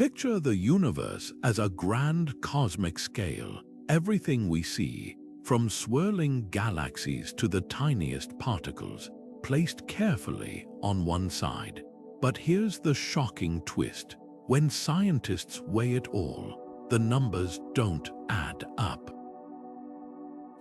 Picture the universe as a grand cosmic scale. Everything we see, from swirling galaxies to the tiniest particles, placed carefully on one side. But here's the shocking twist. When scientists weigh it all, the numbers don't add up.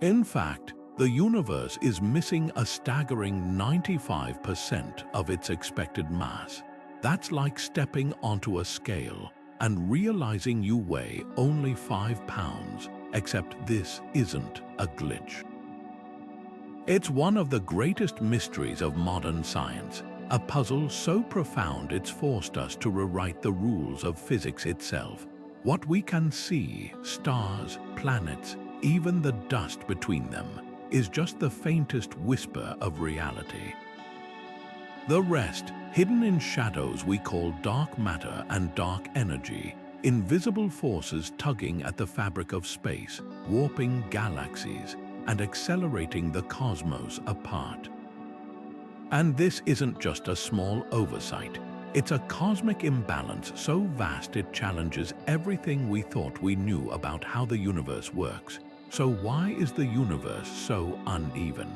In fact, the universe is missing a staggering 95% of its expected mass. That's like stepping onto a scale and realizing you weigh only 5 pounds, except this isn't a glitch. It's one of the greatest mysteries of modern science, a puzzle so profound it's forced us to rewrite the rules of physics itself. What we can see, stars, planets, even the dust between them, is just the faintest whisper of reality. The rest, hidden in shadows we call dark matter and dark energy, invisible forces tugging at the fabric of space, warping galaxies, and accelerating the cosmos apart. And this isn't just a small oversight. It's a cosmic imbalance so vast it challenges everything we thought we knew about how the universe works. So why is the universe so uneven?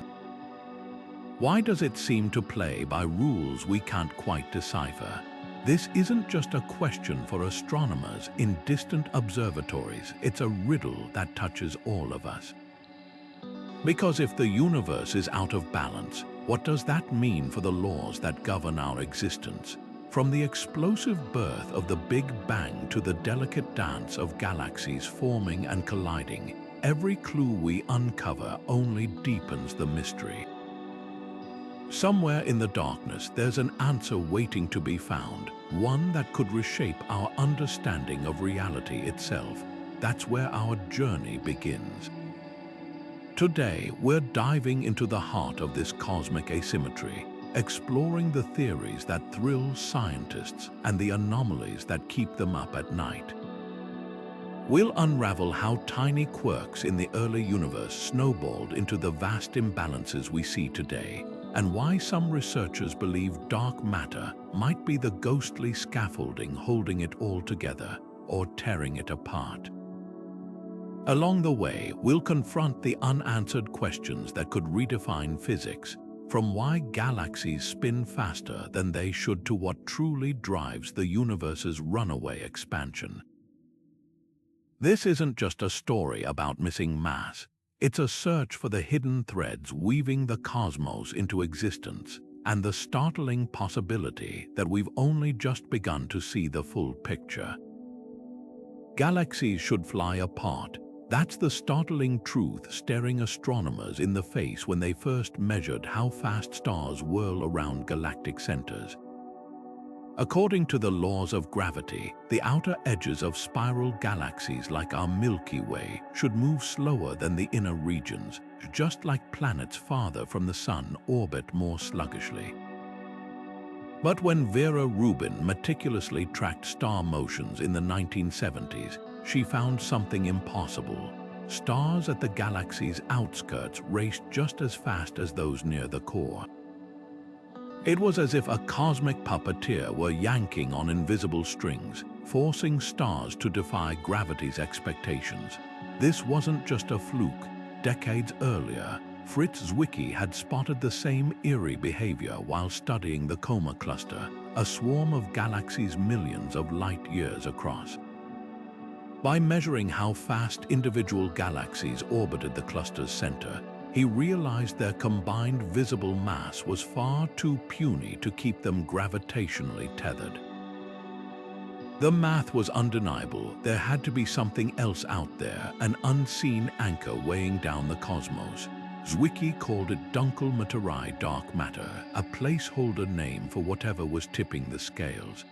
Why does it seem to play by rules we can't quite decipher? This isn't just a question for astronomers in distant observatories, it's a riddle that touches all of us. Because if the universe is out of balance, what does that mean for the laws that govern our existence? From the explosive birth of the Big Bang to the delicate dance of galaxies forming and colliding, every clue we uncover only deepens the mystery. Somewhere in the darkness, there's an answer waiting to be found, one that could reshape our understanding of reality itself. That's where our journey begins. Today, we're diving into the heart of this cosmic asymmetry, exploring the theories that thrill scientists and the anomalies that keep them up at night. We'll unravel how tiny quirks in the early universe snowballed into the vast imbalances we see today, and why some researchers believe dark matter might be the ghostly scaffolding holding it all together or tearing it apart. Along the way, we'll confront the unanswered questions that could redefine physics, from why galaxies spin faster than they should to what truly drives the universe's runaway expansion. This isn't just a story about missing mass. It's a search for the hidden threads weaving the cosmos into existence, and the startling possibility that we've only just begun to see the full picture. Galaxies should fly apart. That's the startling truth staring astronomers in the face when they first measured how fast stars whirl around galactic centers. According to the laws of gravity, the outer edges of spiral galaxies like our Milky Way should move slower than the inner regions, just like planets farther from the Sun orbit more sluggishly. But when Vera Rubin meticulously tracked star motions in the 1970s, she found something impossible. Stars at the galaxy's outskirts raced just as fast as those near the core. It was as if a cosmic puppeteer were yanking on invisible strings, forcing stars to defy gravity's expectations. This wasn't just a fluke. Decades earlier, Fritz Zwicky had spotted the same eerie behavior while studying the Coma Cluster, a swarm of galaxies millions of light years across. By measuring how fast individual galaxies orbited the cluster's center, he realized their combined visible mass was far too puny to keep them gravitationally tethered. The math was undeniable. There had to be something else out there, an unseen anchor weighing down the cosmos. Zwicky called it Dunkel Materie dark matter, a placeholder name for whatever was tipping the scales.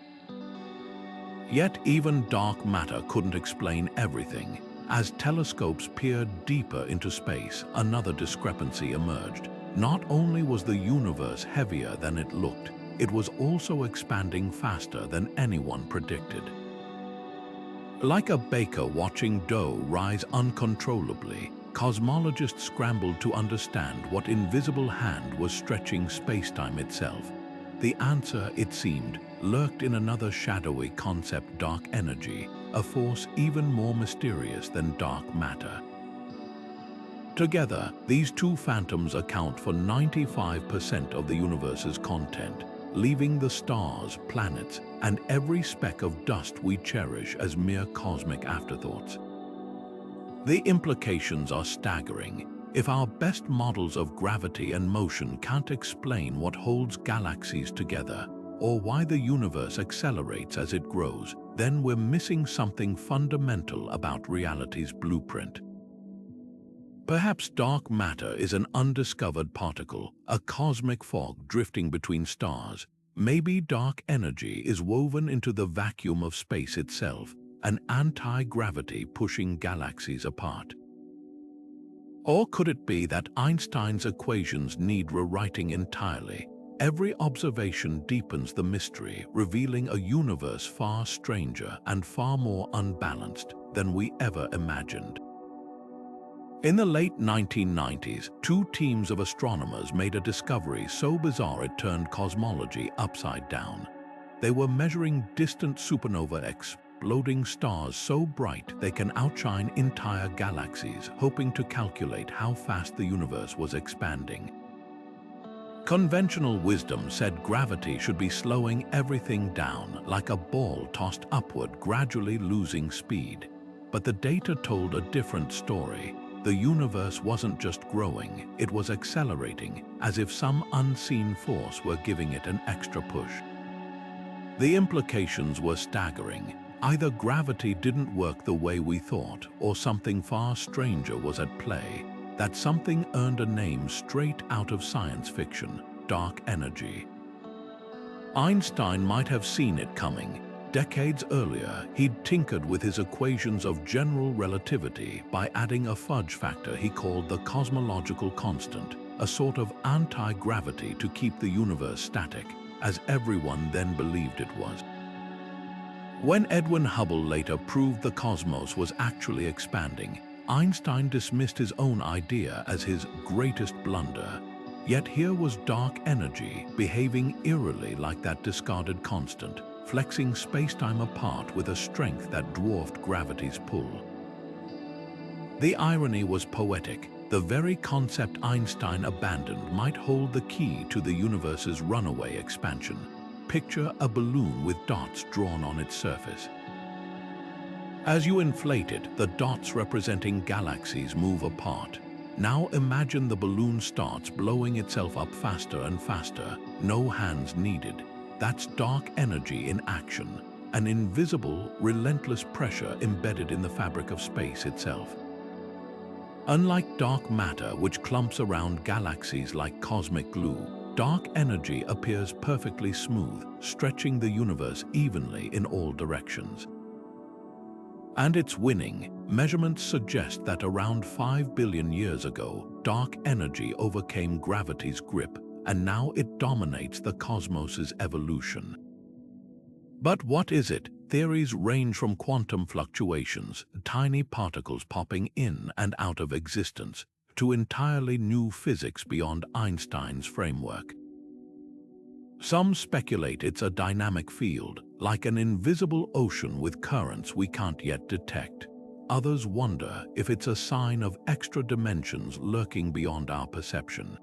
Yet even dark matter couldn't explain everything. As telescopes peered deeper into space, another discrepancy emerged. Not only was the universe heavier than it looked, it was also expanding faster than anyone predicted. Like a baker watching dough rise uncontrollably, cosmologists scrambled to understand what invisible hand was stretching spacetime itself. The answer, it seemed, lurked in another shadowy concept: dark energy, a force even more mysterious than dark matter. Together, these two phantoms account for 95% of the universe's content, leaving the stars, planets, and every speck of dust we cherish as mere cosmic afterthoughts. The implications are staggering. If our best models of gravity and motion can't explain what holds galaxies together, or why the universe accelerates as it grows, then we're missing something fundamental about reality's blueprint. Perhaps dark matter is an undiscovered particle, a cosmic fog drifting between stars. Maybe dark energy is woven into the vacuum of space itself, an anti-gravity pushing galaxies apart. Or could it be that Einstein's equations need rewriting entirely? Every observation deepens the mystery, revealing a universe far stranger and far more unbalanced than we ever imagined. In the late 1990s, two teams of astronomers made a discovery so bizarre it turned cosmology upside down. They were measuring distant supernova exploding stars so bright they can outshine entire galaxies, hoping to calculate how fast the universe was expanding. Conventional wisdom said gravity should be slowing everything down, like a ball tossed upward, gradually losing speed. But the data told a different story. The universe wasn't just growing, it was accelerating, as if some unseen force were giving it an extra push. The implications were staggering. Either gravity didn't work the way we thought, or something far stranger was at play. That something earned a name straight out of science fiction: dark energy. Einstein might have seen it coming. Decades earlier, he'd tinkered with his equations of general relativity by adding a fudge factor he called the cosmological constant, a sort of anti-gravity to keep the universe static, as everyone then believed it was. When Edwin Hubble later proved the cosmos was actually expanding, Einstein dismissed his own idea as his greatest blunder. Yet here was dark energy behaving eerily like that discarded constant, flexing space-time apart with a strength that dwarfed gravity's pull. The irony was poetic. The very concept Einstein abandoned might hold the key to the universe's runaway expansion. Picture a balloon with dots drawn on its surface. As you inflate it, the dots representing galaxies move apart. Now imagine the balloon starts blowing itself up faster and faster, no hands needed. That's dark energy in action, an invisible, relentless pressure embedded in the fabric of space itself. Unlike dark matter, which clumps around galaxies like cosmic glue, dark energy appears perfectly smooth, stretching the universe evenly in all directions. And it's winning. Measurements suggest that around 5 billion years ago, dark energy overcame gravity's grip, and now it dominates the cosmos's evolution. But what is it? Theories range from quantum fluctuations, tiny particles popping in and out of existence, to entirely new physics beyond Einstein's framework. Some speculate it's a dynamic field, like an invisible ocean with currents we can't yet detect. Others wonder if it's a sign of extra dimensions lurking beyond our perception.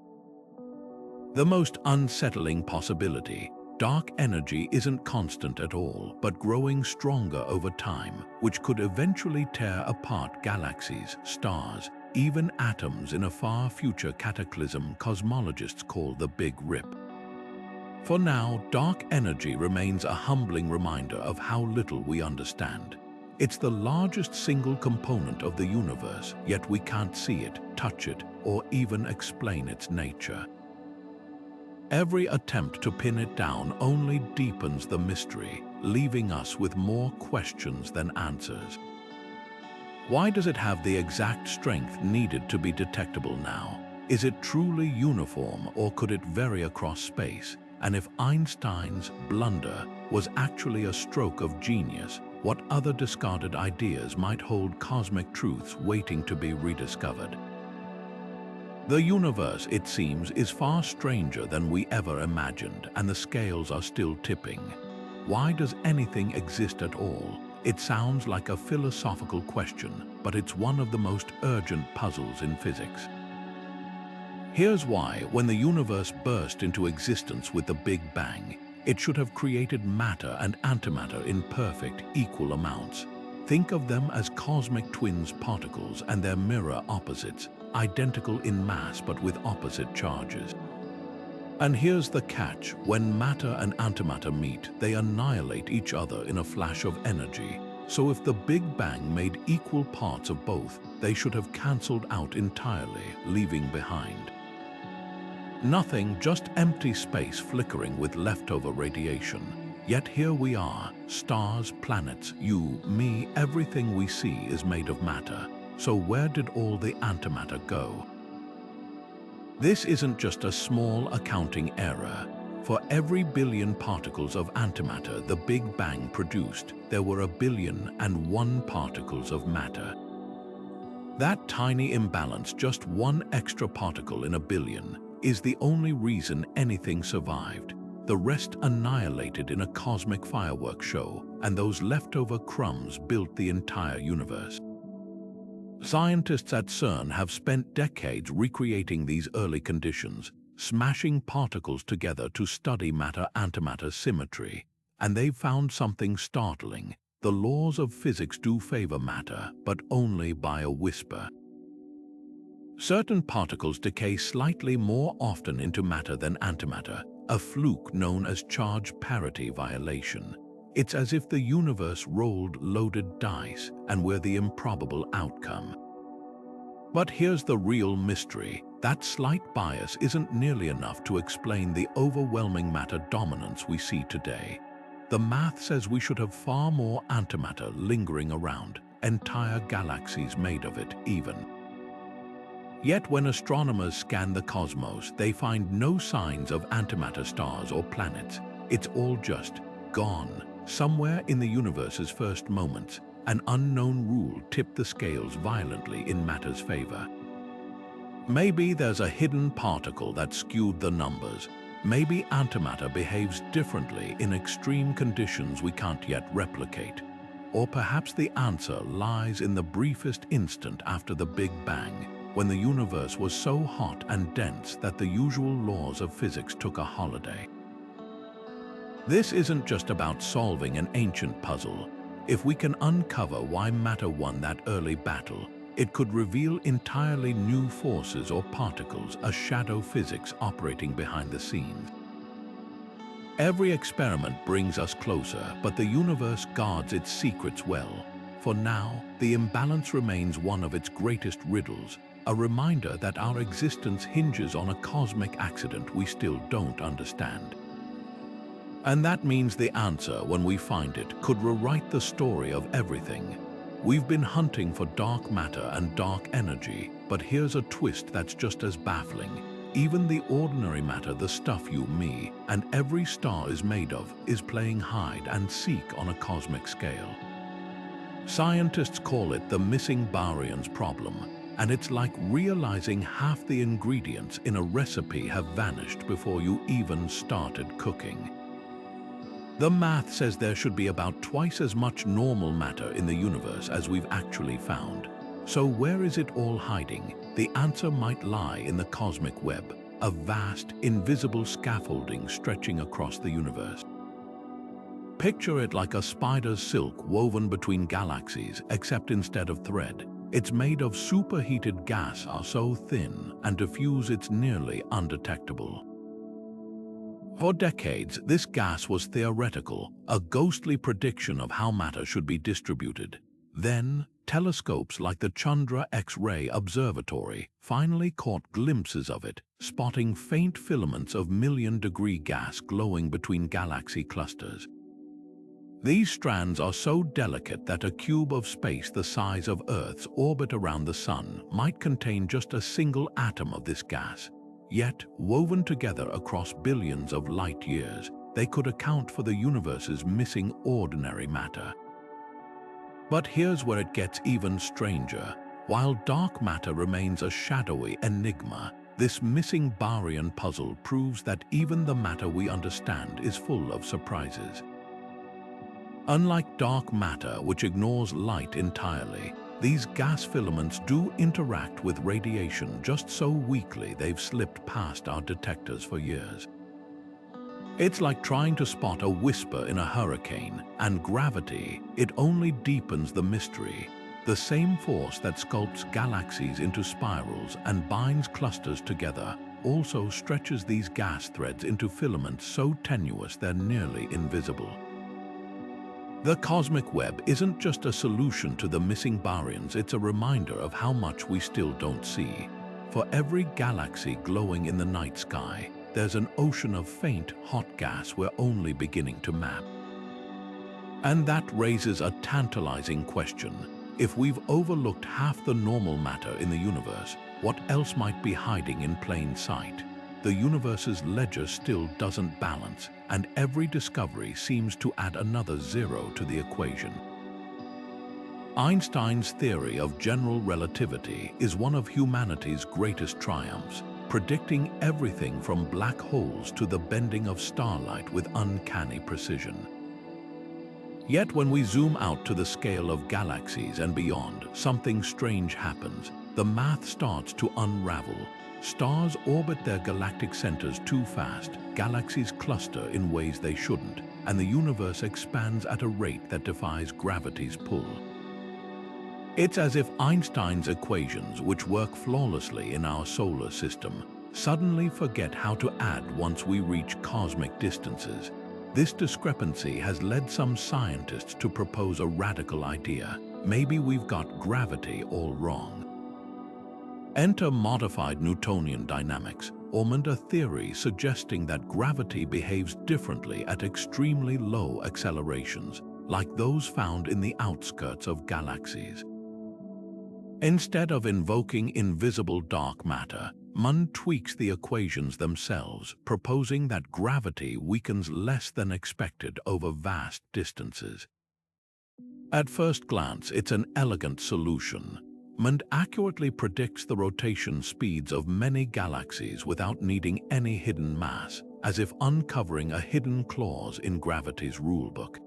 The most unsettling possibility: dark energy isn't constant at all, but growing stronger over time, which could eventually tear apart galaxies, stars, even atoms in a far future cataclysm cosmologists call the Big Rip. For now, dark energy remains a humbling reminder of how little we understand. It's the largest single component of the universe, yet we can't see it, touch it, or even explain its nature. Every attempt to pin it down only deepens the mystery, leaving us with more questions than answers. Why does it have the exact strength needed to be detectable now? Is it truly uniform, or could it vary across space? And if Einstein's blunder was actually a stroke of genius, what other discarded ideas might hold cosmic truths waiting to be rediscovered? The universe, it seems, is far stranger than we ever imagined, and the scales are still tipping. Why does anything exist at all? It sounds like a philosophical question, but it's one of the most urgent puzzles in physics. Here's why. When the universe burst into existence with the Big Bang, it should have created matter and antimatter in perfect, equal amounts. Think of them as cosmic twins particles and their mirror opposites, identical in mass but with opposite charges. And here's the catch: when matter and antimatter meet, they annihilate each other in a flash of energy. So if the Big Bang made equal parts of both, they should have cancelled out entirely, leaving behind nothing, just empty space flickering with leftover radiation. Yet here we are, stars, planets, you, me, everything we see is made of matter. So where did all the antimatter go? This isn't just a small accounting error. For every billion particles of antimatter the Big Bang produced, there were 1,000,000,001 particles of matter. That tiny imbalance, just one extra particle in a billion, is the only reason anything survived. The rest annihilated in a cosmic fireworks show, and those leftover crumbs built the entire universe. Scientists at CERN have spent decades recreating these early conditions, smashing particles together to study matter-antimatter symmetry, and they've found something startling. The laws of physics do favor matter, but only by a whisper. Certain particles decay slightly more often into matter than antimatter, a fluke known as charge parity violation. It's as if the universe rolled loaded dice, and we're the improbable outcome. But here's the real mystery. That slight bias isn't nearly enough to explain the overwhelming matter dominance we see today. The math says we should have far more antimatter lingering around, entire galaxies made of it even. Yet when astronomers scan the cosmos, they find no signs of antimatter stars or planets. It's all just gone. Somewhere in the universe's first moments, an unknown rule tipped the scales violently in matter's favor. Maybe there's a hidden particle that skewed the numbers. Maybe antimatter behaves differently in extreme conditions we can't yet replicate. Or perhaps the answer lies in the briefest instant after the Big Bang, when the universe was so hot and dense that the usual laws of physics took a holiday. This isn't just about solving an ancient puzzle. If we can uncover why matter won that early battle, it could reveal entirely new forces or particles, a shadow physics operating behind the scenes. Every experiment brings us closer, but the universe guards its secrets well. For now, the imbalance remains one of its greatest riddles, a reminder that our existence hinges on a cosmic accident we still don't understand. And that means the answer, when we find it, could rewrite the story of everything. We've been hunting for dark matter and dark energy, but here's a twist that's just as baffling. Even the ordinary matter, the stuff you, me, and every star is made of, is playing hide and seek on a cosmic scale. Scientists call it the missing Baryons problem, and it's like realizing half the ingredients in a recipe have vanished before you even started cooking. The math says there should be about twice as much normal matter in the universe as we've actually found. So where is it all hiding? The answer might lie in the cosmic web, a vast, invisible scaffolding stretching across the universe. Picture it like a spider's silk woven between galaxies, except instead of thread, it's made of superheated gas so thin and diffuse it's nearly undetectable. For decades, this gas was theoretical, a ghostly prediction of how matter should be distributed. Then, telescopes like the Chandra X-ray Observatory finally caught glimpses of it, spotting faint filaments of million-degree gas glowing between galaxy clusters. These strands are so delicate that a cube of space the size of Earth's orbit around the Sun might contain just a single atom of this gas. Yet, woven together across billions of light years, they could account for the universe's missing ordinary matter. But here's where it gets even stranger. While dark matter remains a shadowy enigma, This missing baryon puzzle proves that even the matter we understand is full of surprises. Unlike dark matter, which ignores light entirely, these gas filaments do interact with radiation just so weakly they've slipped past our detectors for years. It's like trying to spot a whisper in a hurricane, and gravity, it only deepens the mystery. The same force that sculpts galaxies into spirals and binds clusters together also stretches these gas threads into filaments so tenuous they're nearly invisible. The cosmic web isn't just a solution to the missing baryons, it's a reminder of how much we still don't see. For every galaxy glowing in the night sky, there's an ocean of faint, hot gas we're only beginning to map. And that raises a tantalizing question. If we've overlooked half the normal matter in the universe, what else might be hiding in plain sight? The universe's ledger still doesn't balance, and every discovery seems to add another zero to the equation. Einstein's theory of general relativity is one of humanity's greatest triumphs, predicting everything from black holes to the bending of starlight with uncanny precision. Yet when we zoom out to the scale of galaxies and beyond, something strange happens. The math starts to unravel. Stars orbit their galactic centers too fast, galaxies cluster in ways they shouldn't, and the universe expands at a rate that defies gravity's pull. It's as if Einstein's equations, which work flawlessly in our solar system, suddenly forget how to add once we reach cosmic distances. This discrepancy has led some scientists to propose a radical idea. Maybe we've got gravity all wrong. Enter modified Newtonian dynamics, or a theory suggesting that gravity behaves differently at extremely low accelerations, like those found in the outskirts of galaxies. Instead of invoking invisible dark matter, Mund tweaks the equations themselves, proposing that gravity weakens less than expected over vast distances. At first glance, it's an elegant solution. Mund accurately predicts the rotation speeds of many galaxies without needing any hidden mass, as if uncovering a hidden clause in gravity's rulebook.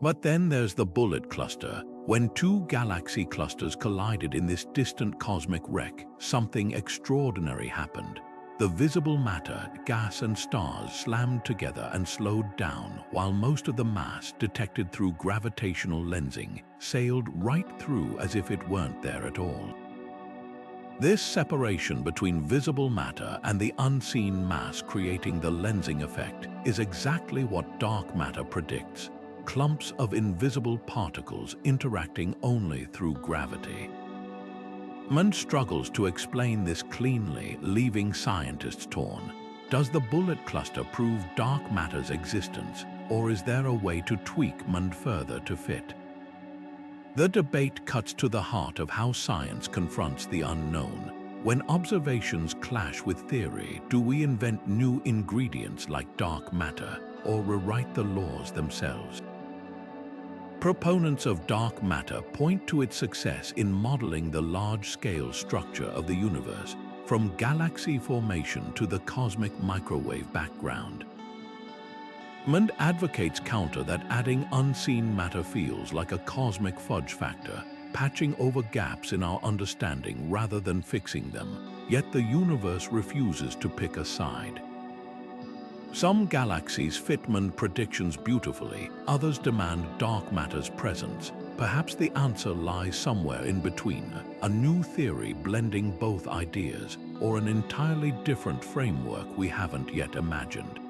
But then there's the bullet cluster. When two galaxy clusters collided in this distant cosmic wreck, something extraordinary happened. The visible matter, gas and stars slammed together and slowed down, while most of the mass, detected through gravitational lensing, sailed right through as if it weren't there at all. This separation between visible matter and the unseen mass creating the lensing effect is exactly what dark matter predicts. Clumps of invisible particles interacting only through gravity. Mund struggles to explain this cleanly, leaving scientists torn. Does the bullet cluster prove dark matter's existence, or is there a way to tweak Mund further to fit? The debate cuts to the heart of how science confronts the unknown. When observations clash with theory, do we invent new ingredients like dark matter, or rewrite the laws themselves? Proponents of dark matter point to its success in modeling the large-scale structure of the universe, from galaxy formation to the cosmic microwave background. Mund advocates counter that adding unseen matter feels like a cosmic fudge factor, patching over gaps in our understanding rather than fixing them, yet the universe refuses to pick a side. Some galaxies fit Mund predictions beautifully, others demand dark matter's presence. Perhaps the answer lies somewhere in between, a new theory blending both ideas, or an entirely different framework we haven't yet imagined.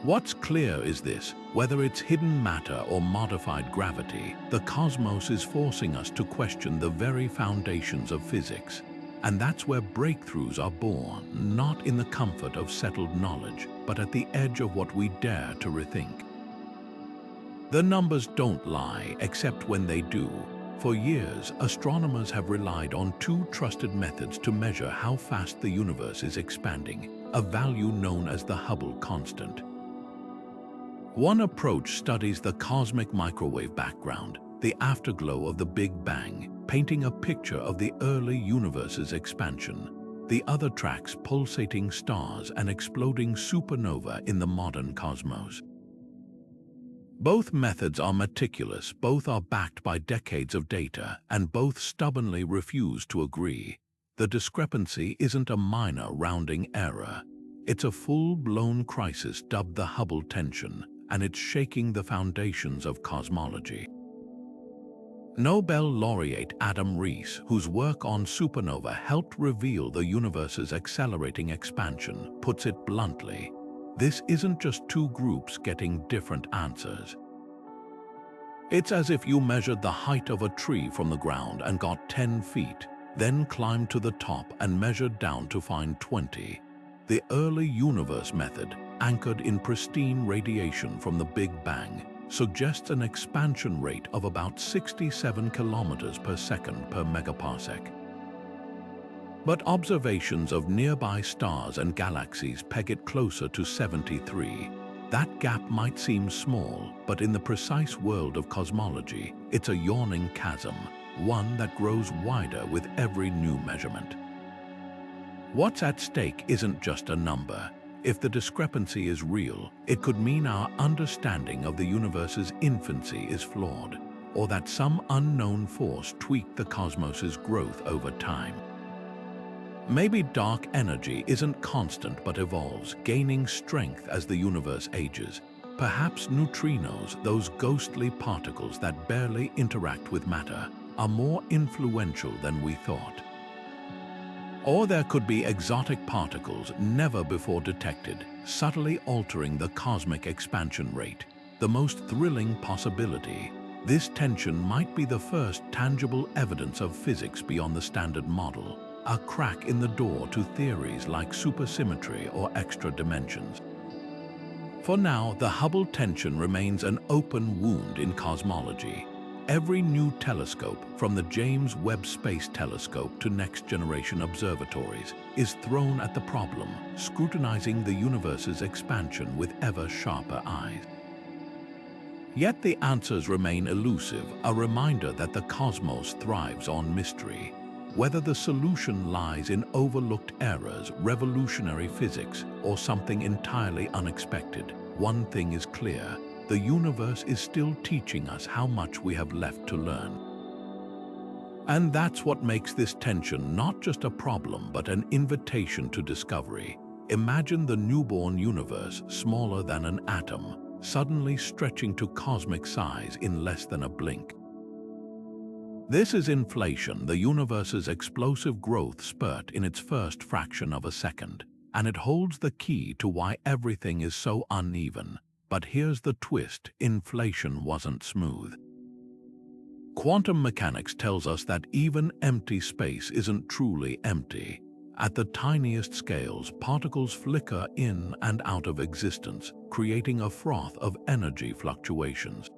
What's clear is this: whether it's hidden matter or modified gravity, the cosmos is forcing us to question the very foundations of physics. And that's where breakthroughs are born, not in the comfort of settled knowledge, but at the edge of what we dare to rethink. The numbers don't lie, except when they do. For years, astronomers have relied on two trusted methods to measure how fast the universe is expanding, a value known as the Hubble constant. One approach studies the cosmic microwave background, the afterglow of the Big Bang, painting a picture of the early universe's expansion. The other tracks pulsating stars and exploding supernova in the modern cosmos. Both methods are meticulous, both are backed by decades of data, and both stubbornly refuse to agree. The discrepancy isn't a minor rounding error. It's a full-blown crisis dubbed the Hubble tension, and it's shaking the foundations of cosmology. Nobel laureate Adam Rees, whose work on supernova helped reveal the universe's accelerating expansion, puts it bluntly: this isn't just two groups getting different answers. It's as if you measured the height of a tree from the ground and got 10 feet, then climbed to the top and measured down to find 20. The early universe method, anchored in pristine radiation from the Big Bang, suggests an expansion rate of about 67 kilometers per second per megaparsec. But observations of nearby stars and galaxies peg it closer to 73. That gap might seem small, but in the precise world of cosmology, it's a yawning chasm, one that grows wider with every new measurement. What's at stake isn't just a number. If the discrepancy is real, it could mean our understanding of the universe's infancy is flawed, or that some unknown force tweaked the cosmos's growth over time. Maybe dark energy isn't constant but evolves, gaining strength as the universe ages. Perhaps neutrinos, those ghostly particles that barely interact with matter, are more influential than we thought. Or there could be exotic particles never before detected, subtly altering the cosmic expansion rate. The most thrilling possibility: this tension might be the first tangible evidence of physics beyond the standard model, a crack in the door to theories like supersymmetry or extra dimensions. For now, the Hubble tension remains an open wound in cosmology. Every new telescope, from the James Webb Space Telescope to next-generation observatories, is thrown at the problem, scrutinizing the universe's expansion with ever sharper eyes. Yet the answers remain elusive, a reminder that the cosmos thrives on mystery. Whether the solution lies in overlooked errors, revolutionary physics, or something entirely unexpected, one thing is clear: the universe is still teaching us how much we have left to learn. And that's what makes this tension not just a problem but an invitation to discovery. Imagine the newborn universe, smaller than an atom, suddenly stretching to cosmic size in less than a blink. This is inflation, the universe's explosive growth spurt in its first fraction of a second, and it holds the key to why everything is so uneven. But here's the twist: inflation wasn't smooth. Quantum mechanics tells us that even empty space isn't truly empty. At the tiniest scales, particles flicker in and out of existence, creating a froth of energy fluctuations.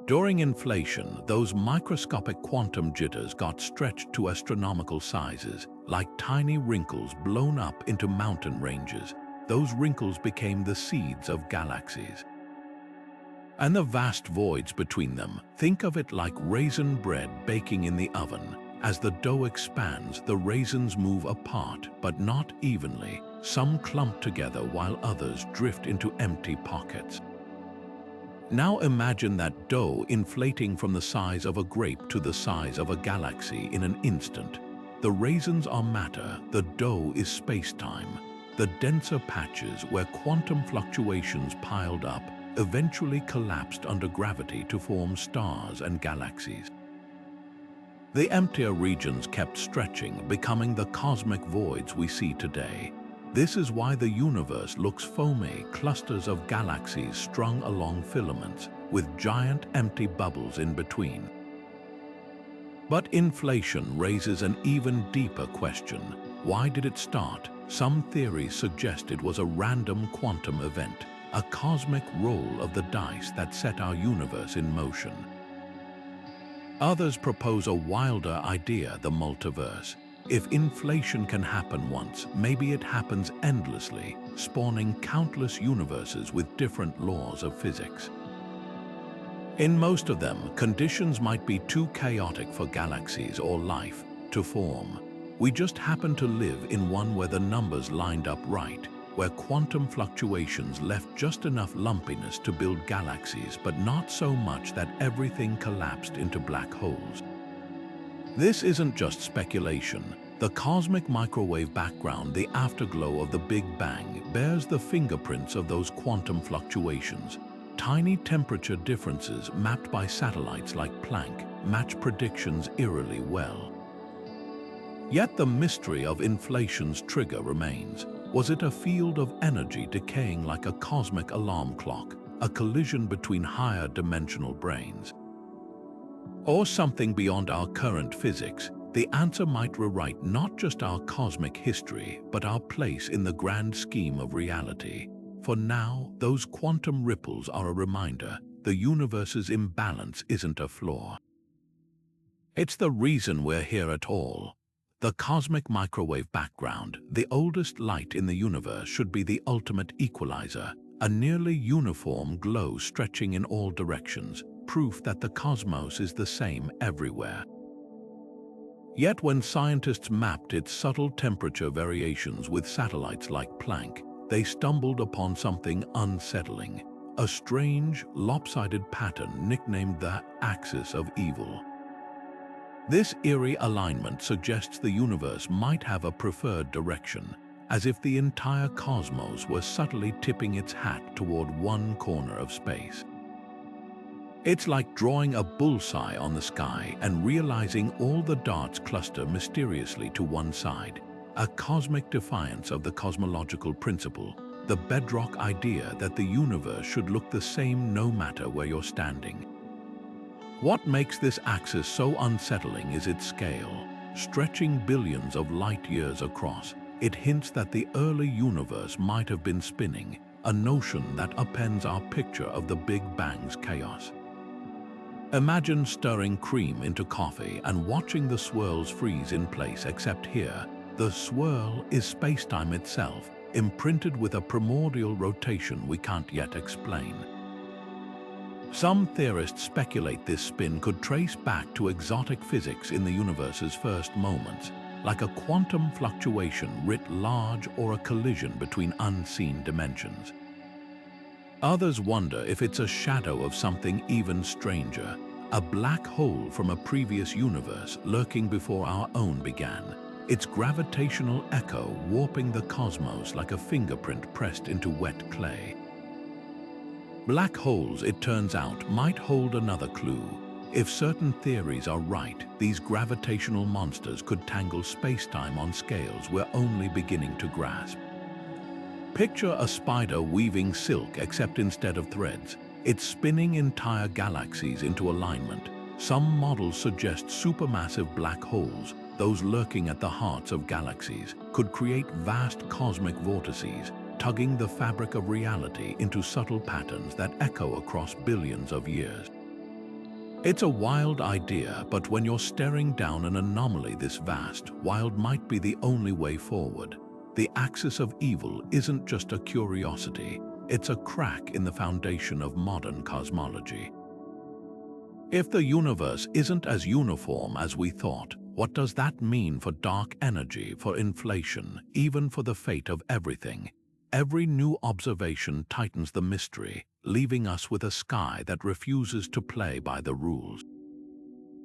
During inflation, those microscopic quantum jitters got stretched to astronomical sizes, like tiny wrinkles blown up into mountain ranges. Those wrinkles became the seeds of galaxies. And the vast voids between them, think of it like raisin bread baking in the oven. As the dough expands, the raisins move apart, but not evenly. Some clump together while others drift into empty pockets. Now imagine that dough inflating from the size of a grape to the size of a galaxy in an instant. The raisins are matter, the dough is space-time. The denser patches where quantum fluctuations piled up eventually collapsed under gravity to form stars and galaxies. The emptier regions kept stretching, becoming the cosmic voids we see today. This is why the universe looks foamy, clusters of galaxies strung along filaments, with giant empty bubbles in between. But inflation raises an even deeper question. Why did it start? Some theories suggest it was a random quantum event, a cosmic roll of the dice that set our universe in motion. Others propose a wilder idea, the multiverse. If inflation can happen once, maybe it happens endlessly, spawning countless universes with different laws of physics. In most of them, conditions might be too chaotic for galaxies or life to form. We just happen to live in one where the numbers lined up right, where quantum fluctuations left just enough lumpiness to build galaxies, but not so much that everything collapsed into black holes. This isn't just speculation. The cosmic microwave background, the afterglow of the Big Bang, bears the fingerprints of those quantum fluctuations. Tiny temperature differences mapped by satellites like Planck match predictions eerily well. Yet the mystery of inflation's trigger remains. Was it a field of energy decaying like a cosmic alarm clock, a collision between higher dimensional brains? Or something beyond our current physics? The answer might rewrite not just our cosmic history, but our place in the grand scheme of reality. For now, those quantum ripples are a reminder the universe's imbalance isn't a flaw. It's the reason we're here at all. The cosmic microwave background, the oldest light in the universe, should be the ultimate equalizer, a nearly uniform glow stretching in all directions, proof that the cosmos is the same everywhere. Yet when scientists mapped its subtle temperature variations with satellites like Planck, they stumbled upon something unsettling, a strange, lopsided pattern nicknamed the axis of evil. This eerie alignment suggests the universe might have a preferred direction, as if the entire cosmos were subtly tipping its hat toward one corner of space. It's like drawing a bullseye on the sky and realizing all the darts cluster mysteriously to one side, a cosmic defiance of the cosmological principle, the bedrock idea that the universe should look the same no matter where you're standing. What makes this axis so unsettling is its scale. Stretching billions of light years across, it hints that the early universe might have been spinning, a notion that upends our picture of the Big Bang's chaos. Imagine stirring cream into coffee and watching the swirls freeze in place, except here, the swirl is space-time itself, imprinted with a primordial rotation we can't yet explain. Some theorists speculate this spin could trace back to exotic physics in the universe's first moments, like a quantum fluctuation writ large or a collision between unseen dimensions. Others wonder if it's a shadow of something even stranger, a black hole from a previous universe lurking before our own began, its gravitational echo warping the cosmos like a fingerprint pressed into wet clay. Black holes, it turns out, might hold another clue. If certain theories are right, these gravitational monsters could tangle space-time on scales we're only beginning to grasp. Picture a spider weaving silk, except instead of threads, it's spinning entire galaxies into alignment. Some models suggest supermassive black holes, those lurking at the hearts of galaxies, could create vast cosmic vortices, tugging the fabric of reality into subtle patterns that echo across billions of years. It's a wild idea, but when you're staring down an anomaly this vast, wild might be the only way forward. The axis of evil isn't just a curiosity, it's a crack in the foundation of modern cosmology. If the universe isn't as uniform as we thought, what does that mean for dark energy, for inflation, even for the fate of everything? Every new observation tightens the mystery, leaving us with a sky that refuses to play by the rules.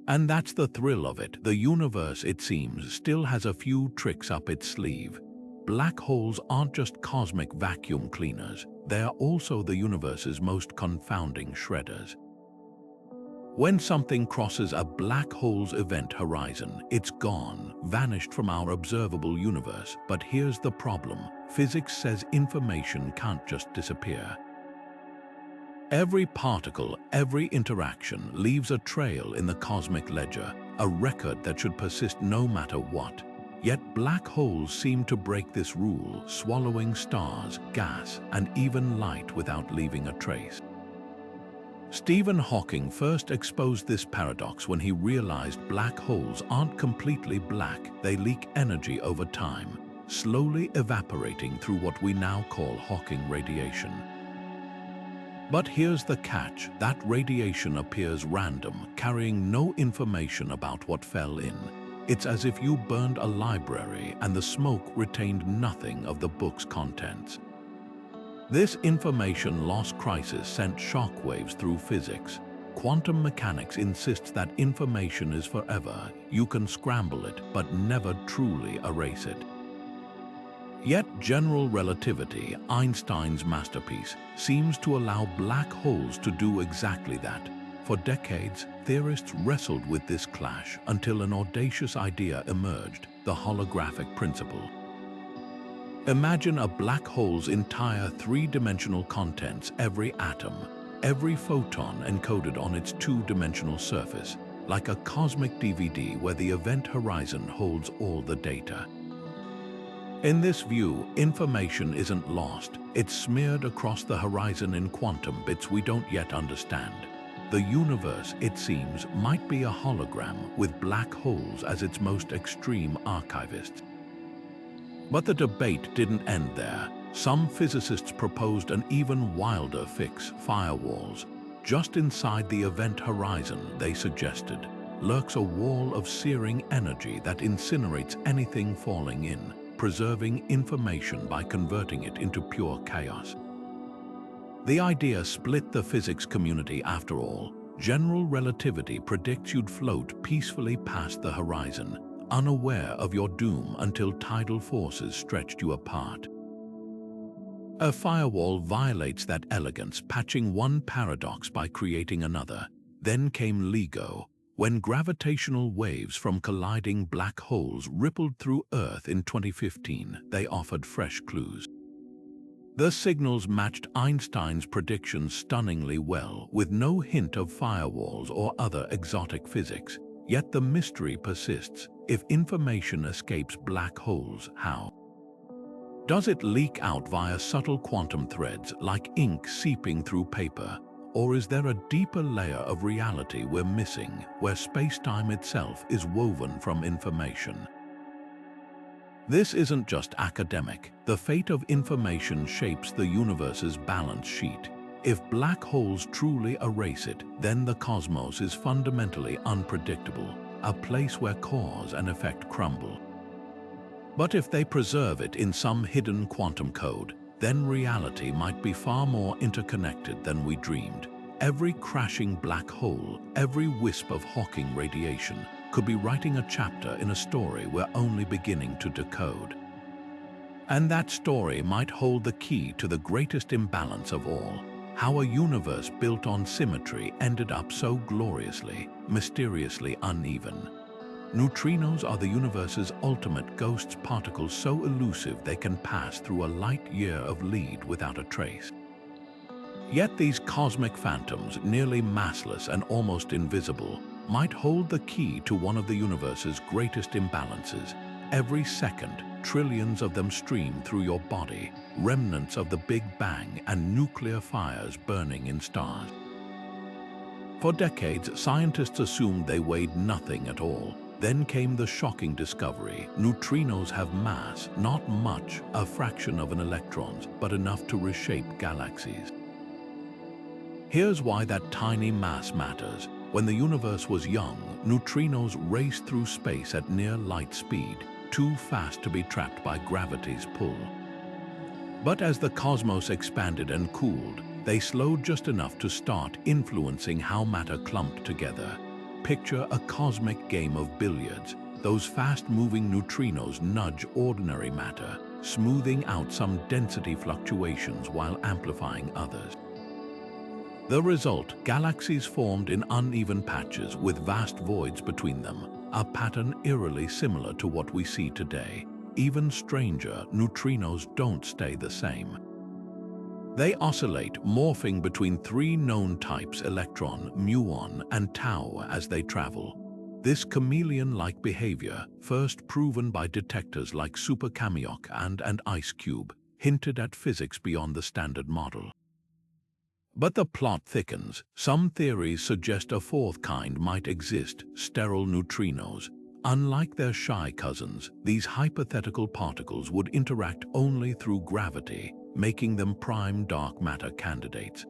And that's the thrill of it. The universe, it seems, still has a few tricks up its sleeve. Black holes aren't just cosmic vacuum cleaners, they are also the universe's most confounding shredders. When something crosses a black hole's event horizon, it's gone, vanished from our observable universe. But here's the problem. Physics says information can't just disappear. Every particle, every interaction leaves a trail in the cosmic ledger, a record that should persist no matter what. Yet black holes seem to break this rule, swallowing stars, gas, and even light without leaving a trace. Stephen Hawking first exposed this paradox when he realized black holes aren't completely black, they leak energy over time, slowly evaporating through what we now call Hawking radiation. But here's the catch, that radiation appears random, carrying no information about what fell in. It's as if you burned a library and the smoke retained nothing of the book's contents. This information loss crisis sent shockwaves through physics. Quantum mechanics insists that information is forever. You can scramble it, but never truly erase it. Yet general relativity, Einstein's masterpiece, seems to allow black holes to do exactly that. For decades, theorists wrestled with this clash until an audacious idea emerged, the holographic principle. Imagine a black hole's entire three-dimensional contents, every atom, every photon encoded on its two-dimensional surface, like a cosmic DVD where the event horizon holds all the data. In this view, information isn't lost, it's smeared across the horizon in quantum bits we don't yet understand. The universe, it seems, might be a hologram with black holes as its most extreme archivists. But the debate didn't end there. Some physicists proposed an even wilder fix: firewalls. Just inside the event horizon, they suggested, lurks a wall of searing energy that incinerates anything falling in, preserving information by converting it into pure chaos. The idea split the physics community after all. General relativity predicts you'd float peacefully past the horizon, unaware of your doom until tidal forces stretched you apart. A firewall violates that elegance, patching one paradox by creating another. Then came LIGO, when gravitational waves from colliding black holes rippled through Earth in 2015. They offered fresh clues. The signals matched Einstein's predictions stunningly well, with no hint of firewalls or other exotic physics. Yet the mystery persists. If information escapes black holes, how? Does it leak out via subtle quantum threads like ink seeping through paper? Or is there a deeper layer of reality we're missing, where space-time itself is woven from information? This isn't just academic. The fate of information shapes the universe's balance sheet. If black holes truly erase it, then the cosmos is fundamentally unpredictable, a place where cause and effect crumble. But if they preserve it in some hidden quantum code, then reality might be far more interconnected than we dreamed. Every crashing black hole, every wisp of Hawking radiation, could be writing a chapter in a story we're only beginning to decode. And that story might hold the key to the greatest imbalance of all: how a universe built on symmetry ended up so gloriously, mysteriously uneven. Neutrinos are the universe's ultimate ghosts, particles so elusive they can pass through a light year of lead without a trace. Yet these cosmic phantoms, nearly massless and almost invisible, might hold the key to one of the universe's greatest imbalances. Every second, trillions of them stream through your body, remnants of the Big Bang and nuclear fires burning in stars. For decades, scientists assumed they weighed nothing at all. Then came the shocking discovery: neutrinos have mass, not much, a fraction of an electron's, but enough to reshape galaxies. Here's why that tiny mass matters. When the universe was young, neutrinos raced through space at near light speed, too fast to be trapped by gravity's pull. But as the cosmos expanded and cooled, they slowed just enough to start influencing how matter clumped together. Picture a cosmic game of billiards. Those fast-moving neutrinos nudge ordinary matter, smoothing out some density fluctuations while amplifying others. The result: galaxies formed in uneven patches with vast voids between them, a pattern eerily similar to what we see today. Even stranger, neutrinos don't stay the same. They oscillate, morphing between three known types: electron, muon, and tau, as they travel. This chameleon-like behavior, first proven by detectors like Super Kamiok and Ice Cube, hinted at physics beyond the standard model. But the plot thickens. Some theories suggest a fourth kind might exist: sterile neutrinos. Unlike their shy cousins, these hypothetical particles would interact only through gravity, making them prime dark matter candidates.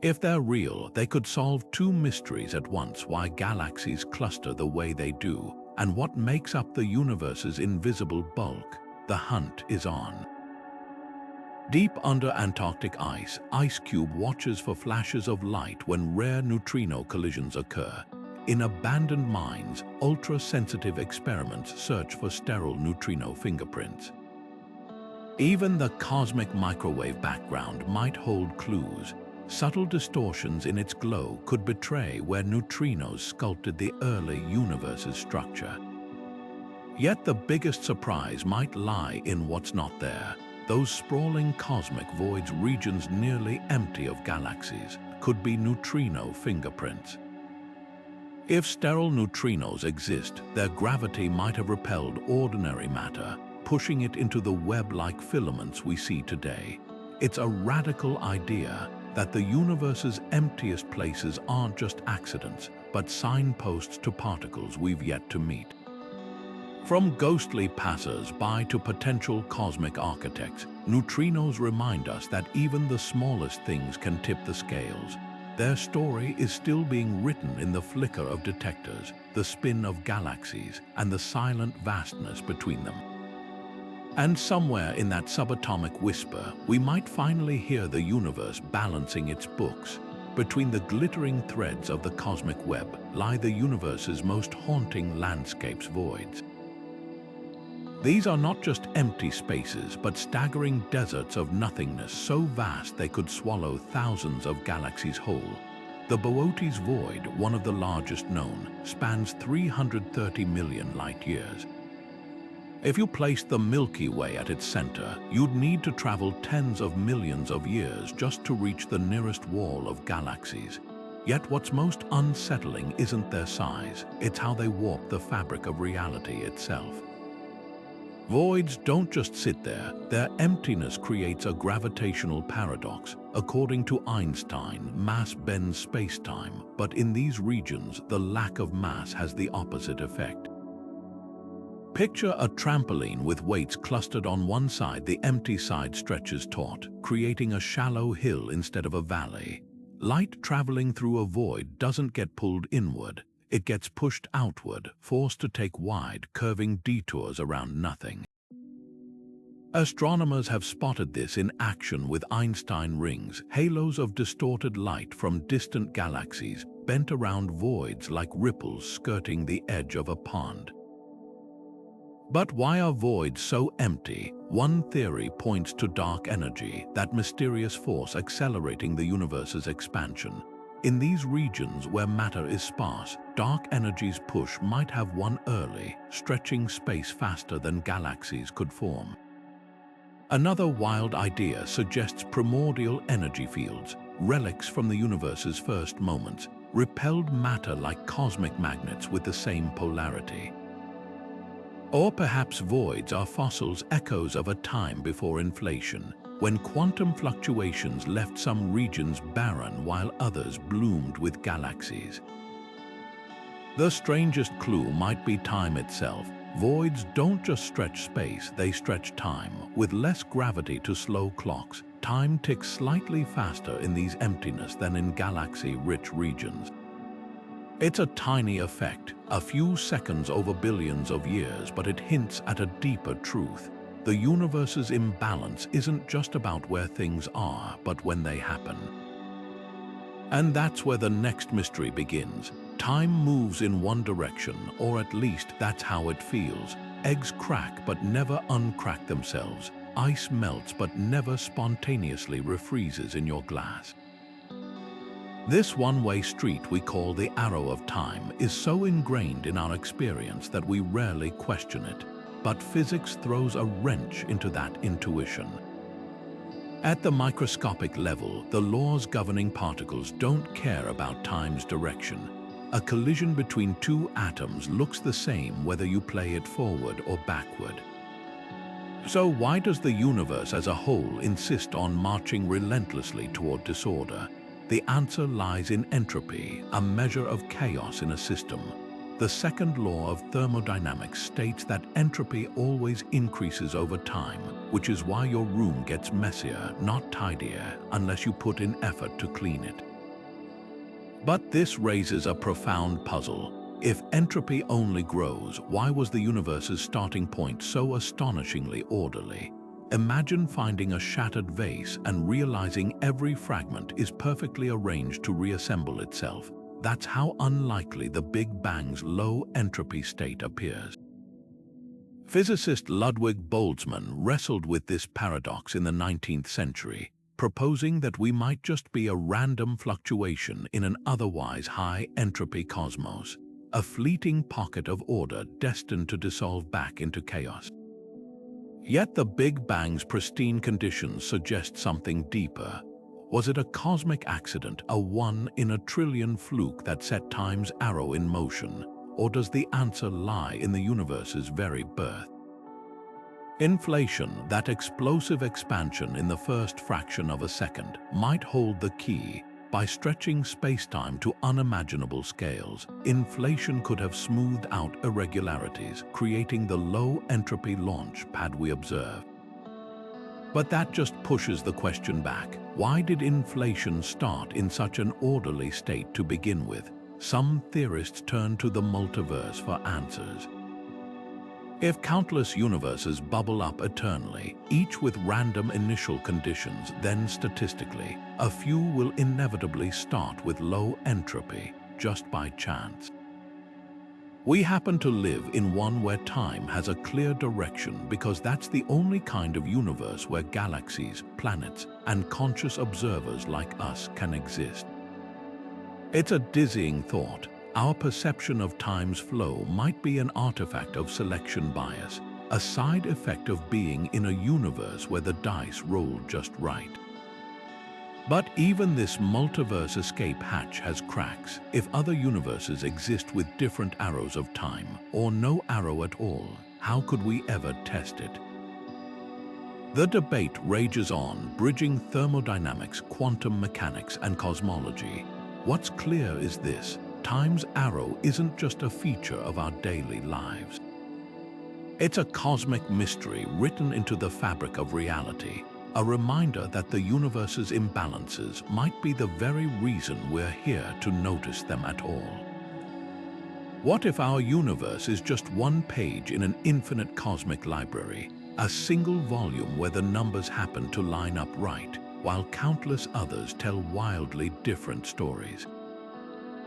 If they're real, they could solve two mysteries at once: why galaxies cluster the way they do, and what makes up the universe's invisible bulk. The hunt is on. Deep under Antarctic ice, IceCube watches for flashes of light when rare neutrino collisions occur. In abandoned mines, ultra-sensitive experiments search for sterile neutrino fingerprints. Even the cosmic microwave background might hold clues. Subtle distortions in its glow could betray where neutrinos sculpted the early universe's structure. Yet the biggest surprise might lie in what's not there. Those sprawling cosmic voids, regions nearly empty of galaxies, could be neutrino fingerprints. If sterile neutrinos exist, their gravity might have repelled ordinary matter, pushing it into the web-like filaments we see today. It's a radical idea that the universe's emptiest places aren't just accidents, but signposts to particles we've yet to meet. From ghostly passers-by to potential cosmic architects, neutrinos remind us that even the smallest things can tip the scales. Their story is still being written in the flicker of detectors, the spin of galaxies, and the silent vastness between them. And somewhere in that subatomic whisper, we might finally hear the universe balancing its books. Between the glittering threads of the cosmic web lie the universe's most haunting landscapes, voids. These are not just empty spaces, but staggering deserts of nothingness so vast they could swallow thousands of galaxies whole. The Boötes void, one of the largest known, spans 330 million light-years. If you placed the Milky Way at its center, you'd need to travel tens of millions of years just to reach the nearest wall of galaxies. Yet what's most unsettling isn't their size, it's how they warp the fabric of reality itself. Voids don't just sit there, their emptiness creates a gravitational paradox. According to Einstein, mass bends space-time, but in these regions, the lack of mass has the opposite effect. Picture a trampoline with weights clustered on one side, the empty side stretches taut, creating a shallow hill instead of a valley. Light traveling through a void doesn't get pulled inward. It gets pushed outward, forced to take wide, curving detours around nothing. Astronomers have spotted this in action with Einstein rings, halos of distorted light from distant galaxies, bent around voids like ripples skirting the edge of a pond. But why are voids so empty? One theory points to dark energy, that mysterious force accelerating the universe's expansion. In these regions where matter is sparse, dark energy's push might have won early, stretching space faster than galaxies could form. Another wild idea suggests primordial energy fields, relics from the universe's first moments, repelled matter like cosmic magnets with the same polarity. Or perhaps voids are fossils, echoes of a time before inflation, when quantum fluctuations left some regions barren while others bloomed with galaxies. The strangest clue might be time itself. Voids don't just stretch space, they stretch time. With less gravity to slow clocks, time ticks slightly faster in these emptiness than in galaxy-rich regions. It's a tiny effect, a few seconds over billions of years, but it hints at a deeper truth. The universe's imbalance isn't just about where things are, but when they happen. And that's where the next mystery begins. Time moves in one direction, or at least that's how it feels. Eggs crack but never uncrack themselves. Ice melts but never spontaneously refreezes in your glass. This one-way street we call the arrow of time is so ingrained in our experience that we rarely question it. But physics throws a wrench into that intuition. At the microscopic level, the laws governing particles don't care about time's direction. A collision between two atoms looks the same whether you play it forward or backward. So why does the universe as a whole insist on marching relentlessly toward disorder? The answer lies in entropy, a measure of chaos in a system. The second law of thermodynamics states that entropy always increases over time, which is why your room gets messier, not tidier, unless you put in effort to clean it. But this raises a profound puzzle. If entropy only grows, why was the universe's starting point so astonishingly orderly? Imagine finding a shattered vase and realizing every fragment is perfectly arranged to reassemble itself. That's how unlikely the Big Bang's low entropy state appears. Physicist Ludwig Boltzmann wrestled with this paradox in the 19th century, proposing that we might just be a random fluctuation in an otherwise high-entropy cosmos, a fleeting pocket of order destined to dissolve back into chaos. Yet the Big Bang's pristine conditions suggest something deeper. Was it a cosmic accident, a one-in-a-trillion fluke that set time's arrow in motion? Or does the answer lie in the universe's very birth? Inflation, that explosive expansion in the first fraction of a second, might hold the key. By stretching space-time to unimaginable scales, inflation could have smoothed out irregularities, creating the low-entropy launch pad we observe. But that just pushes the question back. Why did inflation start in such an orderly state to begin with? Some theorists turn to the multiverse for answers. If countless universes bubble up eternally, each with random initial conditions, then statistically, a few will inevitably start with low entropy, just by chance. We happen to live in one where time has a clear direction because that's the only kind of universe where galaxies, planets, and conscious observers like us can exist. It's a dizzying thought. Our perception of time's flow might be an artifact of selection bias, a side effect of being in a universe where the dice rolled just right. But even this multiverse escape hatch has cracks. If other universes exist with different arrows of time, or no arrow at all, how could we ever test it? The debate rages on, bridging thermodynamics, quantum mechanics, and cosmology. What's clear is this: time's arrow isn't just a feature of our daily lives. It's a cosmic mystery written into the fabric of reality, a reminder that the universe's imbalances might be the very reason we're here to notice them at all. What if our universe is just one page in an infinite cosmic library, a single volume where the numbers happen to line up right, while countless others tell wildly different stories?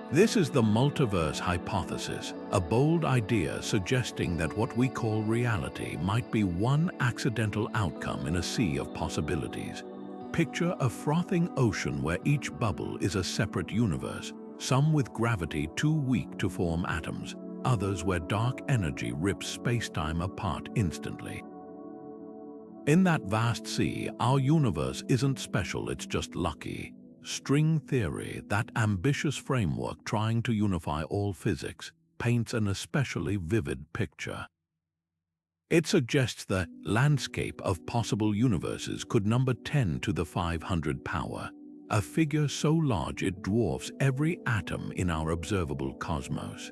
This is the multiverse hypothesis, a bold idea suggesting that what we call reality might be one accidental outcome in a sea of possibilities. Picture a frothing ocean where each bubble is a separate universe, some with gravity too weak to form atoms, others where dark energy rips space-time apart instantly. In that vast sea, our universe isn't special, it's just lucky. String theory, that ambitious framework trying to unify all physics, paints an especially vivid picture. It suggests the landscape of possible universes could number 10 to the 500 power, a figure so large it dwarfs every atom in our observable cosmos.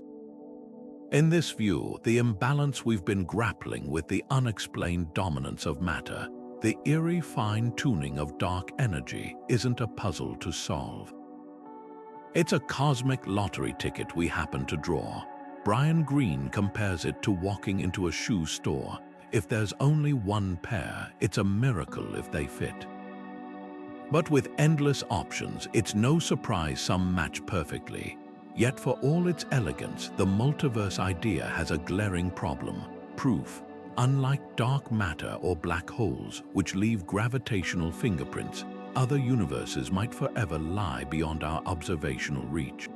In this view, the imbalance we've been grappling with, the unexplained dominance of matter, the eerie fine-tuning of dark energy, isn't a puzzle to solve. It's a cosmic lottery ticket we happen to draw. Brian Greene compares it to walking into a shoe store. If there's only one pair, it's a miracle if they fit. But with endless options, it's no surprise some match perfectly. Yet for all its elegance, the multiverse idea has a glaring problem: proof. Unlike dark matter or black holes, which leave gravitational fingerprints, other universes might forever lie beyond our observational reach.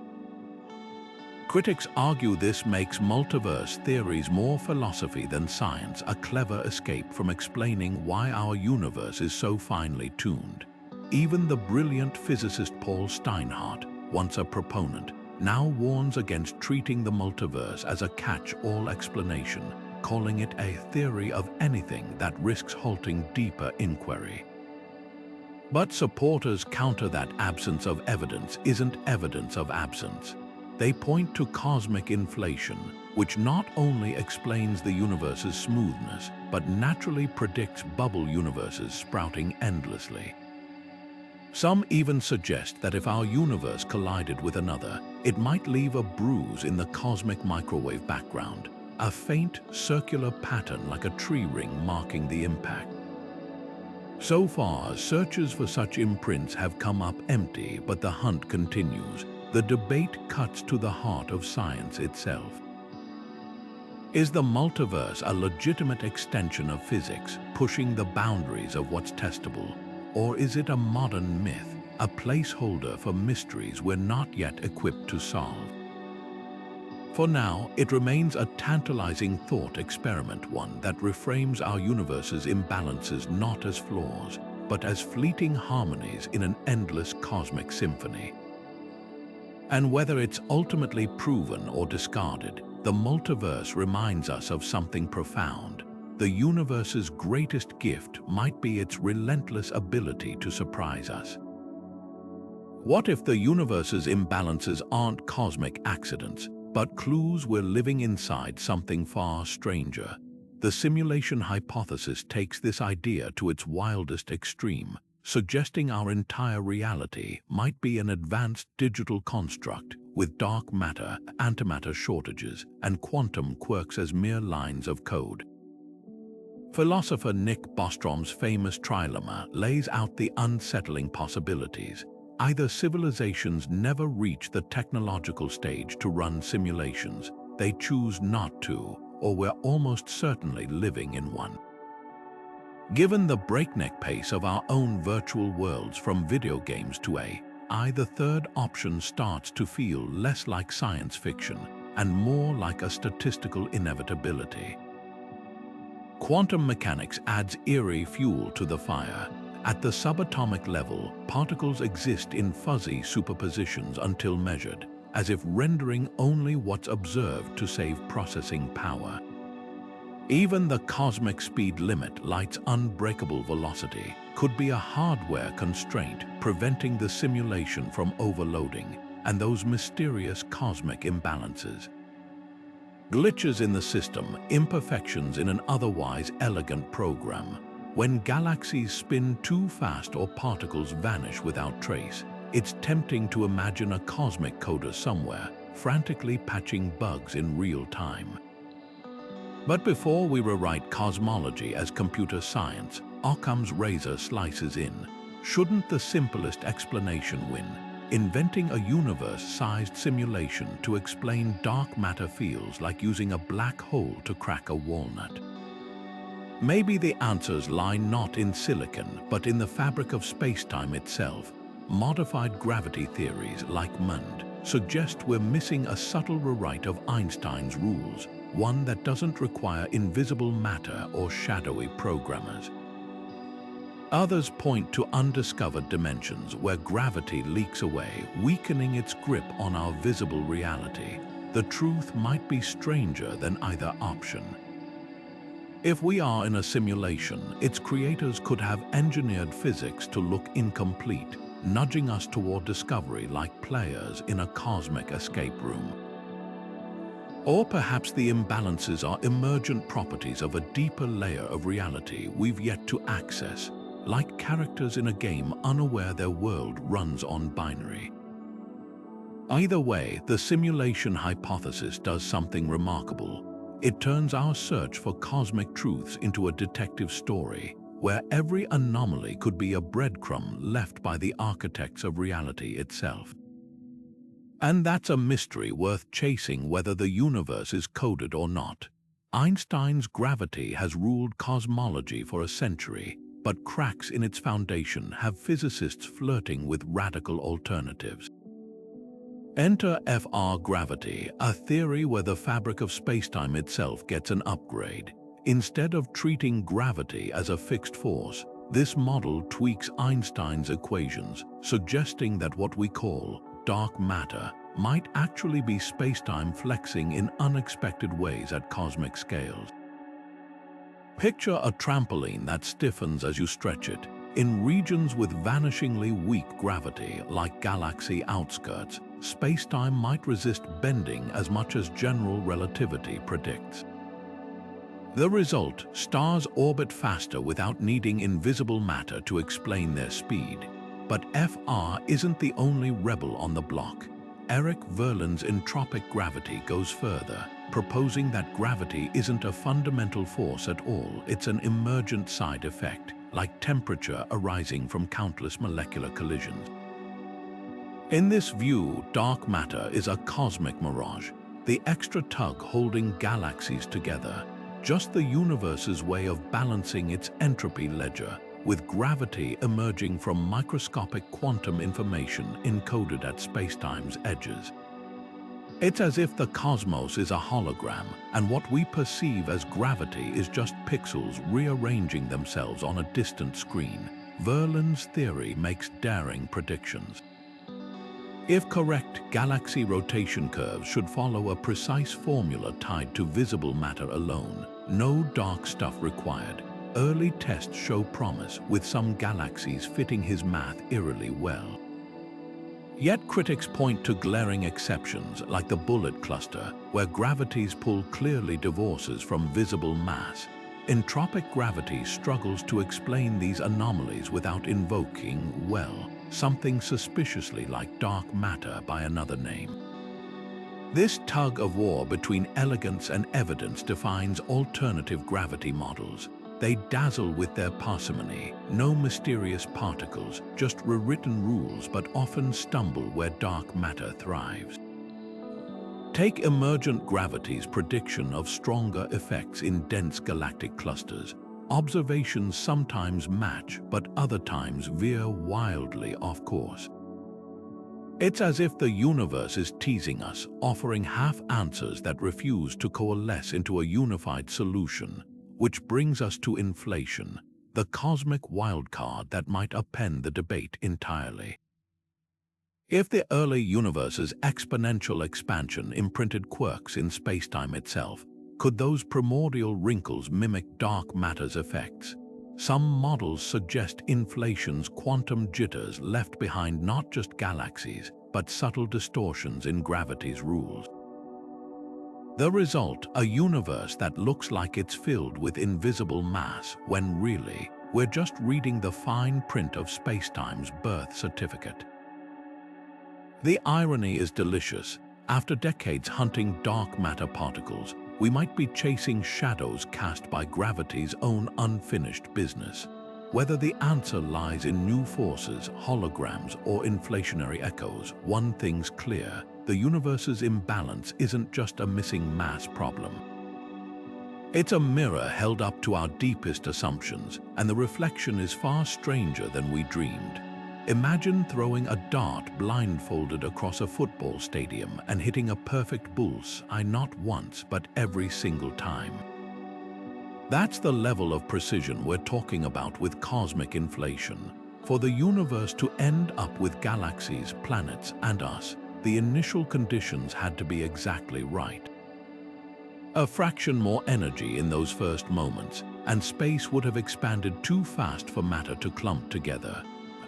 Critics argue this makes multiverse theories more philosophy than science, a clever escape from explaining why our universe is so finely tuned. Even the brilliant physicist Paul Steinhardt, once a proponent, now warns against treating the multiverse as a catch-all explanation, calling it a theory of anything that risks halting deeper inquiry. But supporters counter that absence of evidence isn't evidence of absence. They point to cosmic inflation, which not only explains the universe's smoothness, but naturally predicts bubble universes sprouting endlessly. Some even suggest that if our universe collided with another, it might leave a bruise in the cosmic microwave background, a faint circular pattern like a tree ring marking the impact. So far, searches for such imprints have come up empty, but the hunt continues. The debate cuts to the heart of science itself. Is the multiverse a legitimate extension of physics, pushing the boundaries of what's testable? Or is it a modern myth, a placeholder for mysteries we're not yet equipped to solve? For now, it remains a tantalizing thought experiment, one that reframes our universe's imbalances not as flaws, but as fleeting harmonies in an endless cosmic symphony. And whether it's ultimately proven or discarded, the multiverse reminds us of something profound. The universe's greatest gift might be its relentless ability to surprise us. What if the universe's imbalances aren't cosmic accidents, but clues we're living inside something far stranger? The simulation hypothesis takes this idea to its wildest extreme, suggesting our entire reality might be an advanced digital construct with dark matter, antimatter shortages, and quantum quirks as mere lines of code. Philosopher Nick Bostrom's famous trilemma lays out the unsettling possibilities. Either civilizations never reach the technological stage to run simulations, they choose not to, or we're almost certainly living in one. Given the breakneck pace of our own virtual worlds from video games to AI, the third option starts to feel less like science fiction and more like a statistical inevitability. Quantum mechanics adds eerie fuel to the fire. At the subatomic level, particles exist in fuzzy superpositions until measured, as if rendering only what's observed to save processing power. Even the cosmic speed limit, light's unbreakable velocity, could be a hardware constraint preventing the simulation from overloading and those mysterious cosmic imbalances. Glitches in the system, imperfections in an otherwise elegant program. When galaxies spin too fast or particles vanish without trace, it's tempting to imagine a cosmic coder somewhere, frantically patching bugs in real time. But before we rewrite cosmology as computer science, Occam's razor slices in. Shouldn't the simplest explanation win? Inventing a universe-sized simulation to explain dark matter feels like using a black hole to crack a walnut. Maybe the answers lie not in silicon, but in the fabric of space-time itself. Modified gravity theories, like MUND, suggest we're missing a subtle rewrite of Einstein's rules, one that doesn't require invisible matter or shadowy programmers. Others point to undiscovered dimensions where gravity leaks away, weakening its grip on our visible reality. The truth might be stranger than either option. If we are in a simulation, its creators could have engineered physics to look incomplete, nudging us toward discovery like players in a cosmic escape room. Or perhaps the imbalances are emergent properties of a deeper layer of reality we've yet to access, like characters in a game unaware their world runs on binary. Either way, the simulation hypothesis does something remarkable. It turns our search for cosmic truths into a detective story, where every anomaly could be a breadcrumb left by the architects of reality itself. And that's a mystery worth chasing, whether the universe is coded or not. Einstein's gravity has ruled cosmology for a century, but cracks in its foundation have physicists flirting with radical alternatives. Enter FR gravity, a theory where the fabric of spacetime itself gets an upgrade. Instead of treating gravity as a fixed force, this model tweaks Einstein's equations, suggesting that what we call dark matter might actually be spacetime flexing in unexpected ways at cosmic scales. Picture a trampoline that stiffens as you stretch it. In regions with vanishingly weak gravity, like galaxy outskirts, spacetime might resist bending as much as general relativity predicts. The result: stars orbit faster without needing invisible matter to explain their speed. But FR isn't the only rebel on the block. Eric Verland's entropic gravity goes further, proposing that gravity isn't a fundamental force at all, it's an emergent side effect, like temperature arising from countless molecular collisions. In this view, dark matter is a cosmic mirage, the extra tug holding galaxies together, just the universe's way of balancing its entropy ledger, with gravity emerging from microscopic quantum information encoded at spacetime's edges. It's as if the cosmos is a hologram, and what we perceive as gravity is just pixels rearranging themselves on a distant screen. Verland's theory makes daring predictions. If correct, galaxy rotation curves should follow a precise formula tied to visible matter alone, no dark stuff required. Early tests show promise, with some galaxies fitting his math eerily well. Yet critics point to glaring exceptions, like the Bullet cluster, where gravity's pull clearly divorces from visible mass. Entropic gravity struggles to explain these anomalies without invoking, well, something suspiciously like dark matter by another name. This tug of war between elegance and evidence defines alternative gravity models. They dazzle with their parsimony, no mysterious particles, just rewritten rules, but often stumble where dark matter thrives. Take emergent gravity's prediction of stronger effects in dense galactic clusters. Observations sometimes match, but other times veer wildly off course. It's as if the universe is teasing us, offering half answers that refuse to coalesce into a unified solution. Which brings us to inflation, the cosmic wildcard that might upend the debate entirely. If the early universe's exponential expansion imprinted quirks in spacetime itself, could those primordial wrinkles mimic dark matter's effects? Some models suggest inflation's quantum jitters left behind not just galaxies, but subtle distortions in gravity's rules. The result, a universe that looks like it's filled with invisible mass, when really, we're just reading the fine print of spacetime's birth certificate. The irony is delicious. After decades hunting dark matter particles, we might be chasing shadows cast by gravity's own unfinished business. Whether the answer lies in new forces, holograms, or inflationary echoes, one thing's clear: the universe's imbalance isn't just a missing mass problem. It's a mirror held up to our deepest assumptions, and the reflection is far stranger than we dreamed. Imagine throwing a dart blindfolded across a football stadium and hitting a perfect bullseye not once, but every single time. That's the level of precision we're talking about with cosmic inflation. For the universe to end up with galaxies, planets, and us, the initial conditions had to be exactly right. A fraction more energy in those first moments, and space would have expanded too fast for matter to clump together.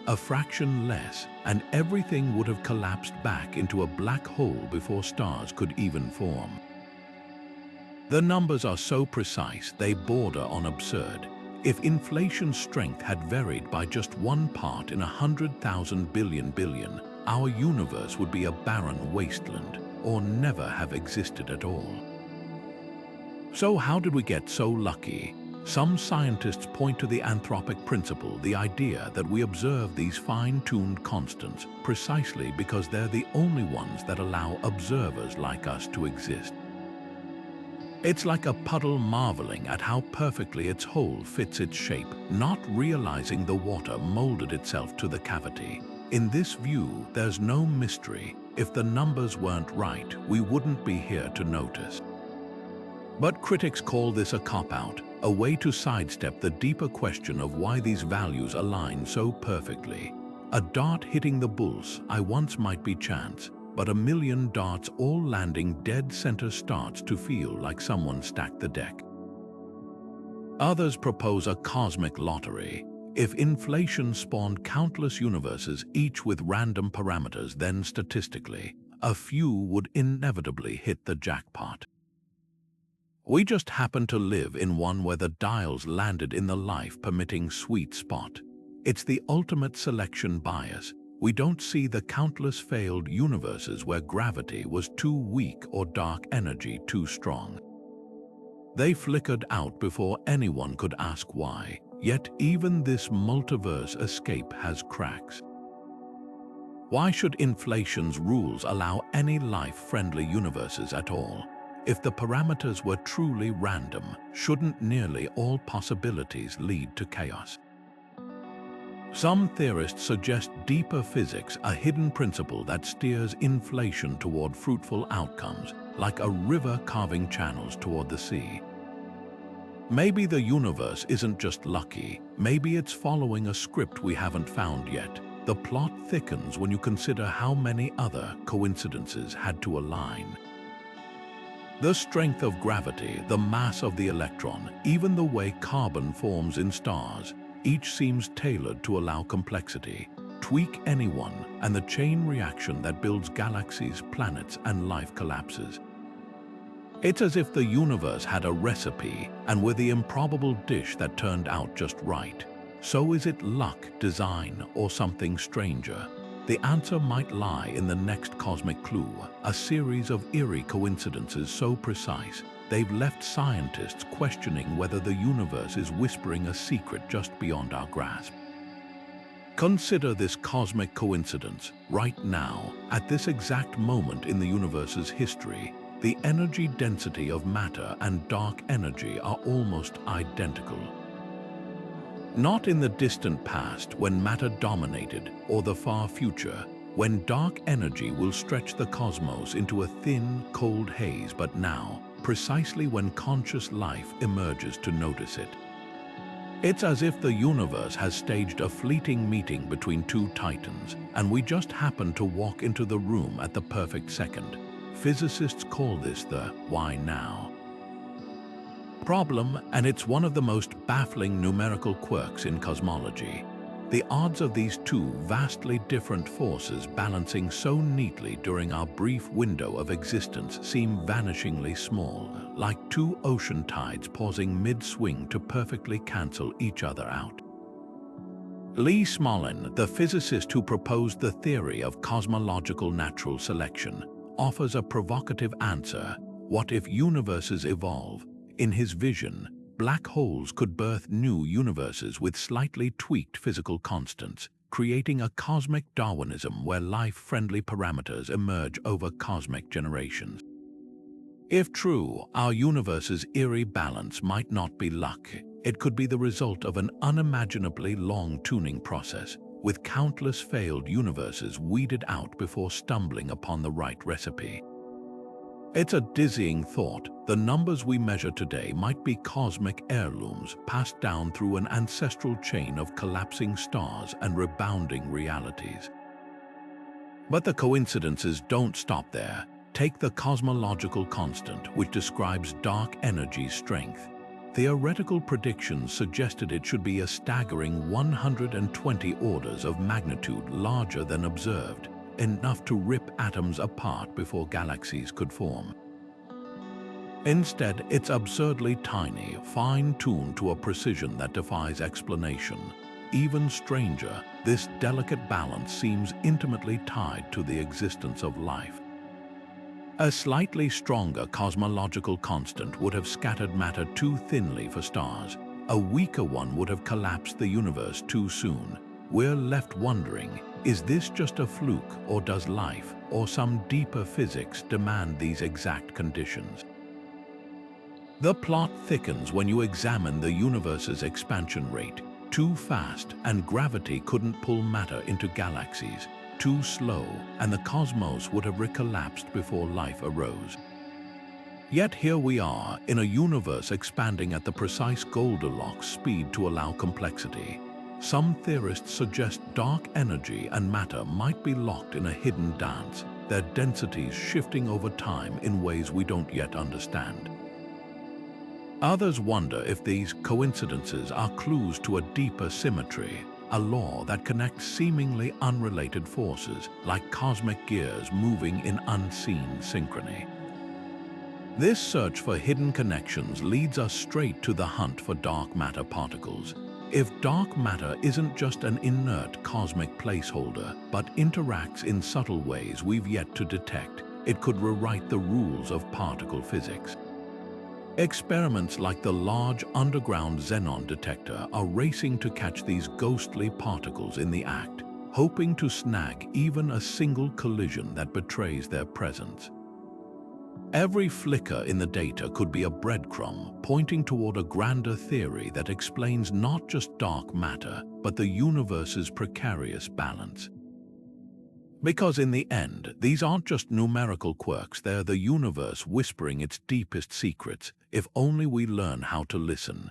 A fraction less, and everything would have collapsed back into a black hole before stars could even form. The numbers are so precise they border on absurd. If inflation's strength had varied by just 1 part in 100,000 billion, our universe would be a barren wasteland, or never have existed at all. So how did we get so lucky? Some scientists point to the anthropic principle, the idea that we observe these fine-tuned constants precisely because they're the only ones that allow observers like us to exist. It's like a puddle marveling at how perfectly its hole fits its shape, not realizing the water molded itself to the cavity. In this view, there's no mystery. If the numbers weren't right, we wouldn't be here to notice. But critics call this a cop-out, a way to sidestep the deeper question of why these values align so perfectly. A dart hitting the bullseye once might be chance, but a million darts all landing dead center starts to feel like someone stacked the deck. Others propose a cosmic lottery. If inflation spawned countless universes, each with random parameters, then statistically, a few would inevitably hit the jackpot. We just happen to live in one where the dials landed in the life-permitting sweet spot. It's the ultimate selection bias. We don't see the countless failed universes where gravity was too weak or dark energy too strong. They flickered out before anyone could ask why, yet even this multiverse escape has cracks. Why should inflation's rules allow any life-friendly universes at all? If the parameters were truly random, shouldn't nearly all possibilities lead to chaos? Some theorists suggest deeper physics, a hidden principle that steers inflation toward fruitful outcomes, like a river carving channels toward the sea. Maybe the universe isn't just lucky, maybe it's following a script we haven't found yet. The plot thickens when you consider how many other coincidences had to align. The strength of gravity, the mass of the electron, even the way carbon forms in stars, each seems tailored to allow complexity. Tweak anyone, and the chain reaction that builds galaxies, planets, and life collapses. It's as if the universe had a recipe, and we're the improbable dish that turned out just right. So is it luck, design, or something stranger? The answer might lie in the next cosmic clue, a series of eerie coincidences so precise, they've left scientists questioning whether the universe is whispering a secret just beyond our grasp. Consider this cosmic coincidence. Right now, at this exact moment in the universe's history, the energy density of matter and dark energy are almost identical. Not in the distant past when matter dominated, or the far future, when dark energy will stretch the cosmos into a thin, cold haze, but now, precisely when conscious life emerges to notice it. It's as if the universe has staged a fleeting meeting between two titans, and we just happen to walk into the room at the perfect second. Physicists call this the "why now?" problem, and it's one of the most baffling numerical quirks in cosmology. The odds of these two vastly different forces balancing so neatly during our brief window of existence seem vanishingly small, like two ocean tides pausing mid-swing to perfectly cancel each other out. Lee Smolin, the physicist who proposed the theory of cosmological natural selection, offers a provocative answer: what if universes evolve? In his vision, black holes could birth new universes with slightly tweaked physical constants, creating a cosmic Darwinism where life-friendly parameters emerge over cosmic generations. If true, our universe's eerie balance might not be luck. It could be the result of an unimaginably long tuning process, with countless failed universes weeded out before stumbling upon the right recipe. It's a dizzying thought. The numbers we measure today might be cosmic heirlooms passed down through an ancestral chain of collapsing stars and rebounding realities. But the coincidences don't stop there. Take the cosmological constant, which describes dark energy's strength. Theoretical predictions suggested it should be a staggering 120 orders of magnitude larger than observed, enough to rip atoms apart before galaxies could form. Instead, it's absurdly tiny, fine-tuned to a precision that defies explanation. Even stranger, this delicate balance seems intimately tied to the existence of life. A slightly stronger cosmological constant would have scattered matter too thinly for stars. A weaker one would have collapsed the universe too soon. We're left wondering, is this just a fluke, or does life, or some deeper physics demand these exact conditions? The plot thickens when you examine the universe's expansion rate. Too fast, and gravity couldn't pull matter into galaxies. Too slow, and the cosmos would have recollapsed before life arose. Yet here we are, in a universe expanding at the precise Goldilocks speed to allow complexity. Some theorists suggest dark energy and matter might be locked in a hidden dance, their densities shifting over time in ways we don't yet understand. Others wonder if these coincidences are clues to a deeper symmetry, a law that connects seemingly unrelated forces, like cosmic gears moving in unseen synchrony. This search for hidden connections leads us straight to the hunt for dark matter particles. If dark matter isn't just an inert cosmic placeholder, but interacts in subtle ways we've yet to detect, it could rewrite the rules of particle physics. Experiments like the Large Underground Xenon Detector are racing to catch these ghostly particles in the act, hoping to snag even a single collision that betrays their presence. Every flicker in the data could be a breadcrumb pointing toward a grander theory that explains not just dark matter, but the universe's precarious balance. Because in the end, these aren't just numerical quirks, they're the universe whispering its deepest secrets, if only we learn how to listen.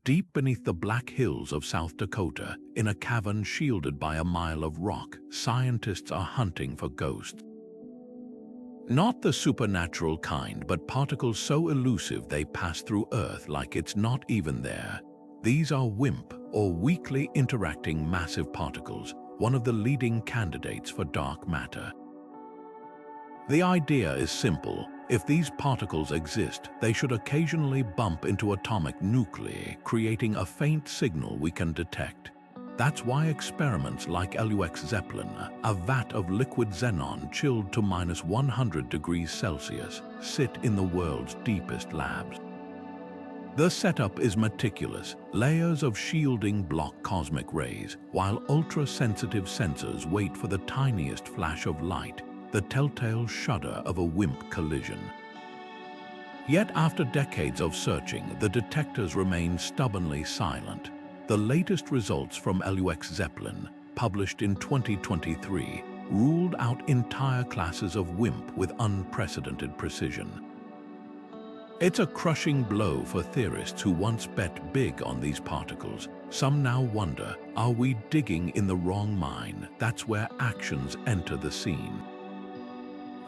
Deep beneath the Black Hills of South Dakota, in a cavern shielded by a mile of rock, scientists are hunting for ghosts. Not the supernatural kind, but particles so elusive they pass through Earth like it's not even there. These are WIMP, or weakly interacting massive particles, one of the leading candidates for dark matter. The idea is simple. If these particles exist, they should occasionally bump into atomic nuclei, creating a faint signal we can detect. That's why experiments like LUX Zeppelin, a vat of liquid xenon chilled to -100 degrees Celsius, sit in the world's deepest labs. The setup is meticulous. Layers of shielding block cosmic rays, while ultra-sensitive sensors wait for the tiniest flash of light, the telltale shudder of a WIMP collision. Yet after decades of searching, the detectors remain stubbornly silent. The latest results from LUX Zeppelin, published in 2023, ruled out entire classes of WIMP with unprecedented precision. It's a crushing blow for theorists who once bet big on these particles. Some now wonder, are we digging in the wrong mine? That's where Axions enter the scene.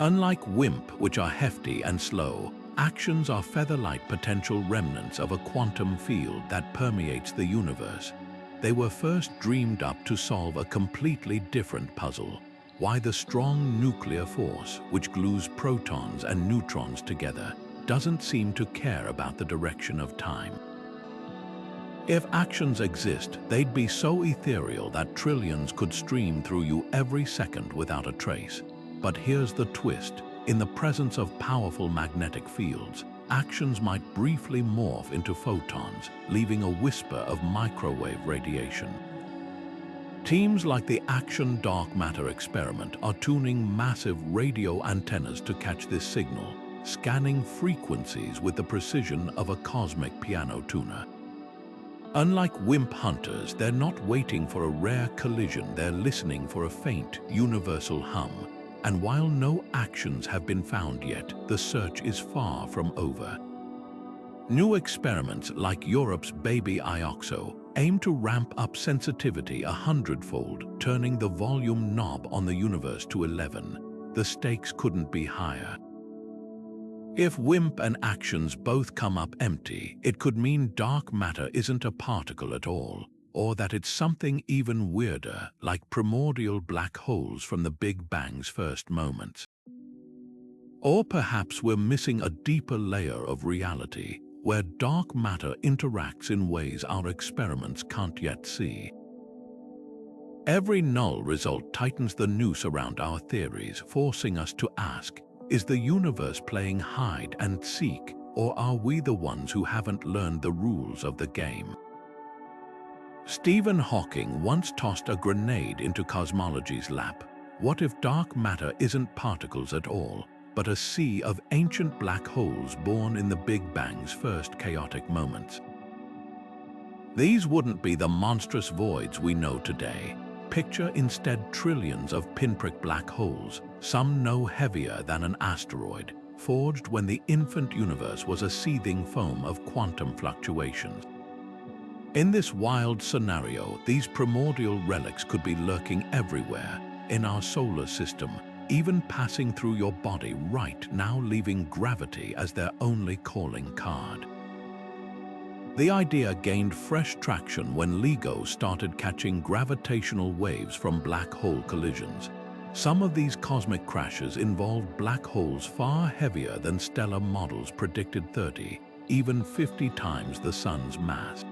Unlike WIMP, which are hefty and slow, Axions are feather-light potential remnants of a quantum field that permeates the universe. They were first dreamed up to solve a completely different puzzle: why the strong nuclear force, which glues protons and neutrons together, doesn't seem to care about the direction of time. If Axions exist, they'd be so ethereal that trillions could stream through you every second without a trace. But here's the twist. In the presence of powerful magnetic fields, Axions might briefly morph into photons, leaving a whisper of microwave radiation. Teams like the Axion Dark Matter experiment are tuning massive radio antennas to catch this signal, scanning frequencies with the precision of a cosmic piano tuner. Unlike WIMP hunters, they're not waiting for a rare collision, they're listening for a faint, universal hum. And while no Axions have been found yet, the search is far from over. New experiments like Europe's Baby IOXO aim to ramp up sensitivity 100-fold, turning the volume knob on the universe to 11. The stakes couldn't be higher. If WIMP and Axions both come up empty, it could mean dark matter isn't a particle at all, or that it's something even weirder, like primordial black holes from the Big Bang's first moments. Or perhaps we're missing a deeper layer of reality, where dark matter interacts in ways our experiments can't yet see. Every null result tightens the noose around our theories, forcing us to ask, is the universe playing hide and seek, or are we the ones who haven't learned the rules of the game? Stephen Hawking once tossed a grenade into cosmology's lap. What if dark matter isn't particles at all, but a sea of ancient black holes born in the Big Bang's first chaotic moments? These wouldn't be the monstrous voids we know today. Picture instead trillions of pinprick black holes, some no heavier than an asteroid, forged when the infant universe was a seething foam of quantum fluctuations. In this wild scenario, these primordial relics could be lurking everywhere, in our solar system, even passing through your body right now, leaving gravity as their only calling card. The idea gained fresh traction when LIGO started catching gravitational waves from black hole collisions. Some of these cosmic crashes involved black holes far heavier than stellar models predicted, 30, even 50 times the Sun's mass.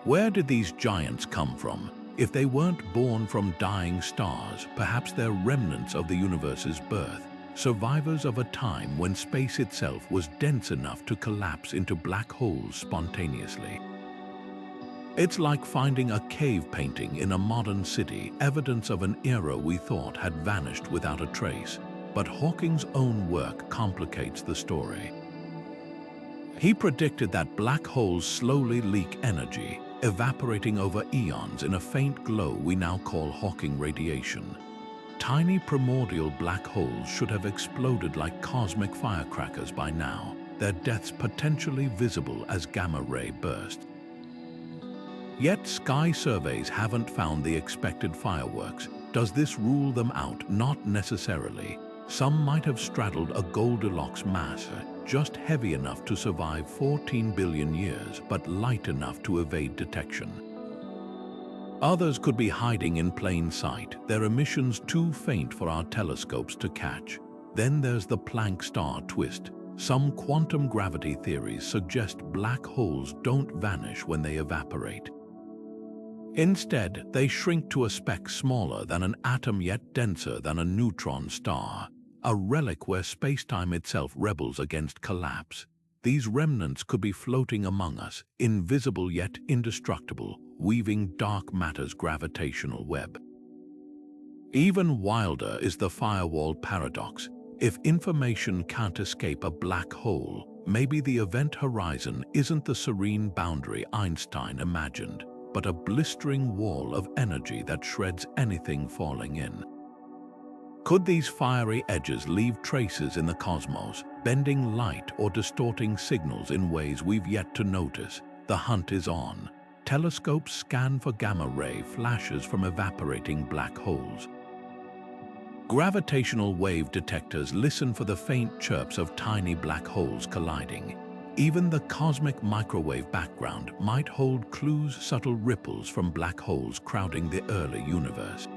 Where did these giants come from? If they weren't born from dying stars, perhaps they're remnants of the universe's birth, survivors of a time when space itself was dense enough to collapse into black holes spontaneously. It's like finding a cave painting in a modern city, evidence of an era we thought had vanished without a trace. But Hawking's own work complicates the story. He predicted that black holes slowly leak energy, evaporating over eons in a faint glow we now call Hawking radiation. Tiny primordial black holes should have exploded like cosmic firecrackers by now, their deaths potentially visible as gamma-ray bursts. Yet sky surveys haven't found the expected fireworks. Does this rule them out? Not necessarily. Some might have straddled a Goldilocks mass, just heavy enough to survive 14 billion years, but light enough to evade detection. Others could be hiding in plain sight, their emissions too faint for our telescopes to catch. Then there's the Planck star twist. Some quantum gravity theories suggest black holes don't vanish when they evaporate. Instead, they shrink to a speck smaller than an atom yet denser than a neutron star, a relic where space-time itself rebels against collapse. These remnants could be floating among us, invisible yet indestructible, weaving dark matter's gravitational web. Even wilder is the firewall paradox. If information can't escape a black hole, maybe the event horizon isn't the serene boundary Einstein imagined, but a blistering wall of energy that shreds anything falling in. Could these fiery edges leave traces in the cosmos, bending light or distorting signals in ways we've yet to notice? The hunt is on. Telescopes scan for gamma-ray flashes from evaporating black holes. Gravitational wave detectors listen for the faint chirps of tiny black holes colliding. Even the cosmic microwave background might hold clues, subtle ripples from black holes crowding the early universe.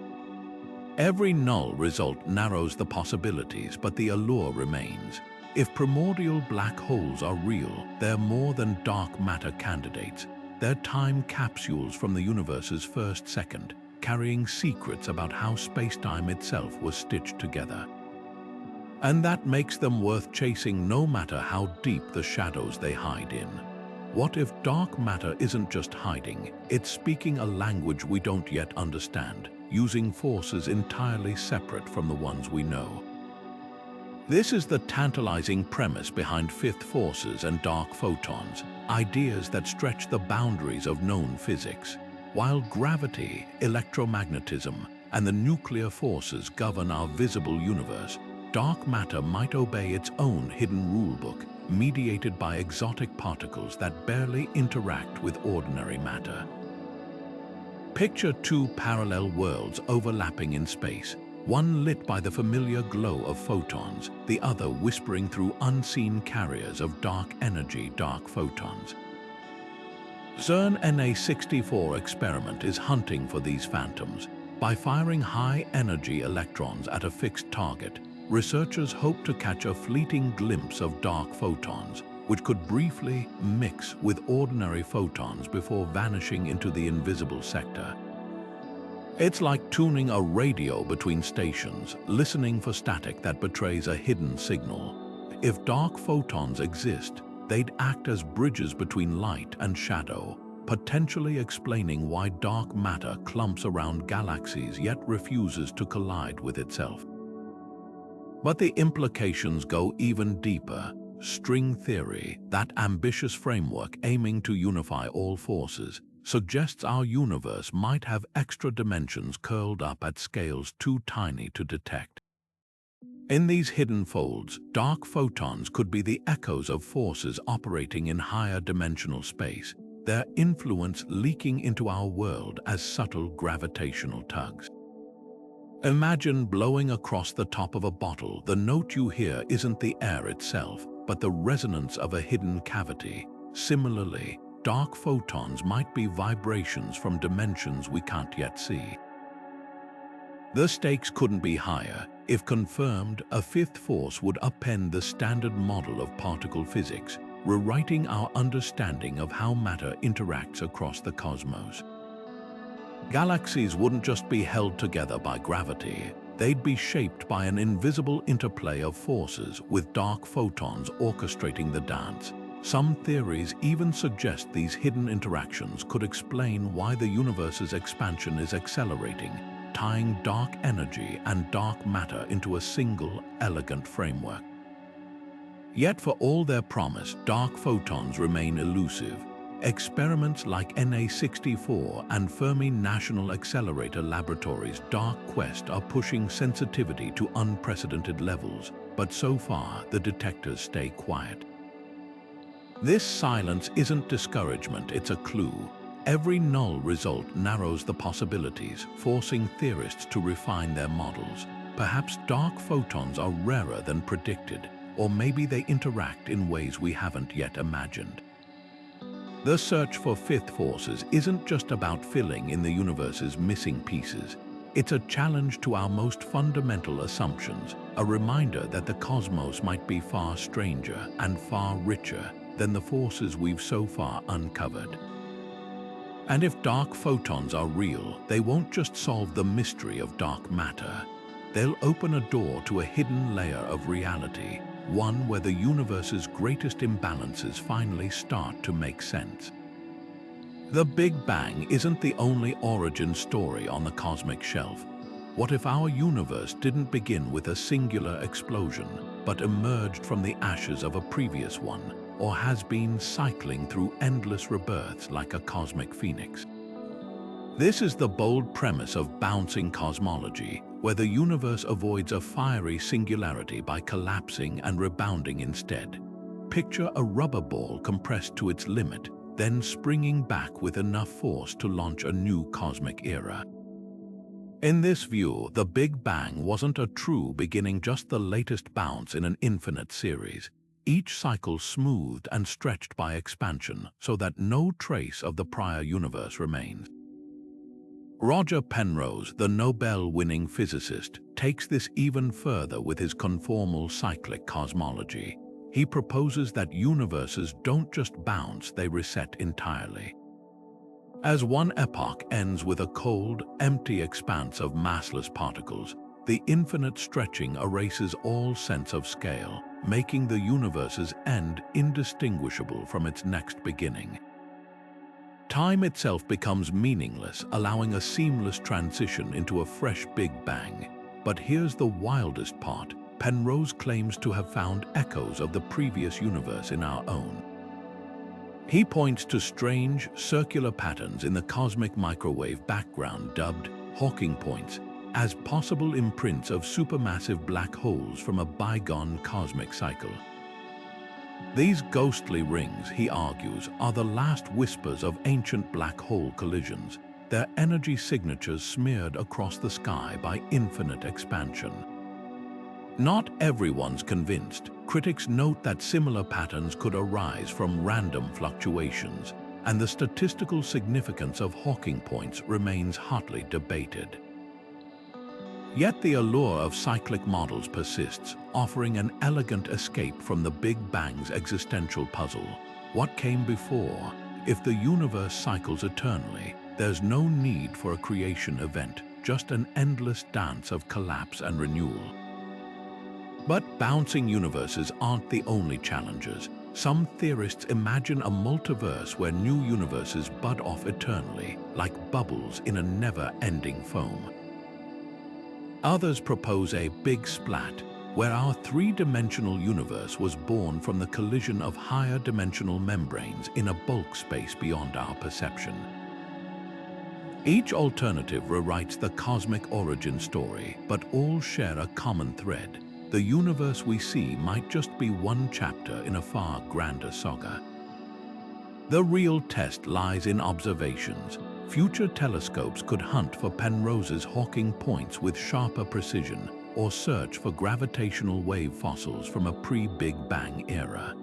Every null result narrows the possibilities, but the allure remains. If primordial black holes are real, they're more than dark matter candidates. They're time capsules from the universe's first second, carrying secrets about how spacetime itself was stitched together. And that makes them worth chasing no matter how deep the shadows they hide in. What if dark matter isn't just hiding, it's speaking a language we don't yet understand, using forces entirely separate from the ones we know? This is the tantalizing premise behind fifth forces and dark photons, ideas that stretch the boundaries of known physics. While gravity, electromagnetism, and the nuclear forces govern our visible universe, dark matter might obey its own hidden rulebook, mediated by exotic particles that barely interact with ordinary matter. Picture two parallel worlds overlapping in space, one lit by the familiar glow of photons, the other whispering through unseen carriers of dark energy, dark photons. CERN NA-64 experiment is hunting for these phantoms. By firing high-energy electrons at a fixed target, researchers hope to catch a fleeting glimpse of dark photons, which could briefly mix with ordinary photons before vanishing into the invisible sector. It's like tuning a radio between stations, listening for static that betrays a hidden signal. If dark photons exist, they'd act as bridges between light and shadow, potentially explaining why dark matter clumps around galaxies yet refuses to collide with itself. But the implications go even deeper. String theory, that ambitious framework aiming to unify all forces, suggests our universe might have extra dimensions curled up at scales too tiny to detect. In these hidden folds, dark photons could be the echoes of forces operating in higher dimensional space, their influence leaking into our world as subtle gravitational tugs. Imagine blowing across the top of a bottle. The note you hear isn't the air itself, but the resonance of a hidden cavity. Similarly, dark photons might be vibrations from dimensions we can't yet see. The stakes couldn't be higher. If confirmed, a fifth force would upend the standard model of particle physics, rewriting our understanding of how matter interacts across the cosmos. Galaxies wouldn't just be held together by gravity, they'd be shaped by an invisible interplay of forces with dark photons orchestrating the dance. Some theories even suggest these hidden interactions could explain why the universe's expansion is accelerating, tying dark energy and dark matter into a single, elegant framework. Yet for all their promise, dark photons remain elusive. Experiments like NA64 and Fermi National Accelerator Laboratories' Dark Quest are pushing sensitivity to unprecedented levels, but so far the detectors stay quiet. This silence isn't discouragement, it's a clue. Every null result narrows the possibilities, forcing theorists to refine their models. Perhaps dark photons are rarer than predicted, or maybe they interact in ways we haven't yet imagined. The search for fifth forces isn't just about filling in the universe's missing pieces. It's a challenge to our most fundamental assumptions, a reminder that the cosmos might be far stranger and far richer than the forces we've so far uncovered. And if dark photons are real, they won't just solve the mystery of dark matter. They'll open a door to a hidden layer of reality, one where the universe's greatest imbalances finally start to make sense. The Big Bang isn't the only origin story on the cosmic shelf. What if our universe didn't begin with a singular explosion, but emerged from the ashes of a previous one, or has been cycling through endless rebirths like a cosmic phoenix? This is the bold premise of bouncing cosmology, where the universe avoids a fiery singularity by collapsing and rebounding instead. Picture a rubber ball compressed to its limit, then springing back with enough force to launch a new cosmic era. In this view, the Big Bang wasn't a true beginning, just the latest bounce in an infinite series, each cycle smoothed and stretched by expansion so that no trace of the prior universe remains. Roger Penrose, the Nobel-winning physicist, takes this even further with his conformal cyclic cosmology. He proposes that universes don't just bounce, they reset entirely. As one epoch ends with a cold, empty expanse of massless particles, the infinite stretching erases all sense of scale, making the universe's end indistinguishable from its next beginning. Time itself becomes meaningless, allowing a seamless transition into a fresh Big Bang. But here's the wildest part. Penrose claims to have found echoes of the previous universe in our own. He points to strange, circular patterns in the cosmic microwave background dubbed Hawking points as possible imprints of supermassive black holes from a bygone cosmic cycle. These ghostly rings, he argues, are the last whispers of ancient black hole collisions, their energy signatures smeared across the sky by infinite expansion. Not everyone's convinced. Critics note that similar patterns could arise from random fluctuations, and the statistical significance of Hawking points remains hotly debated. Yet the allure of cyclic models persists, offering an elegant escape from the Big Bang's existential puzzle. What came before? If the universe cycles eternally, there's no need for a creation event, just an endless dance of collapse and renewal. But bouncing universes aren't the only challenges. Some theorists imagine a multiverse where new universes bud off eternally, like bubbles in a never-ending foam. Others propose a big splat, where our three-dimensional universe was born from the collision of higher dimensional membranes in a bulk space beyond our perception. Each alternative rewrites the cosmic origin story, but all share a common thread. The universe we see might just be one chapter in a far grander saga. The real test lies in observations. Future telescopes could hunt for Penrose's Hawking points with sharper precision, or search for gravitational wave fossils from a pre-Big Bang era.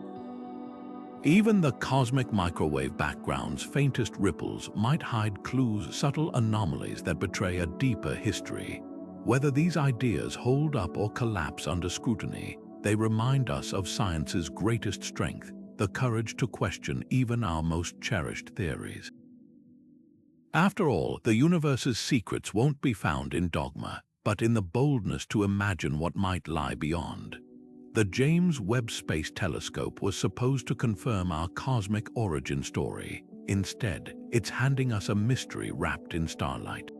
Even the cosmic microwave background's faintest ripples might hide clues, subtle anomalies that betray a deeper history. Whether these ideas hold up or collapse under scrutiny, they remind us of science's greatest strength, the courage to question even our most cherished theories. After all, the universe's secrets won't be found in dogma, but in the boldness to imagine what might lie beyond. The James Webb Space Telescope was supposed to confirm our cosmic origin story. Instead, it's handing us a mystery wrapped in starlight.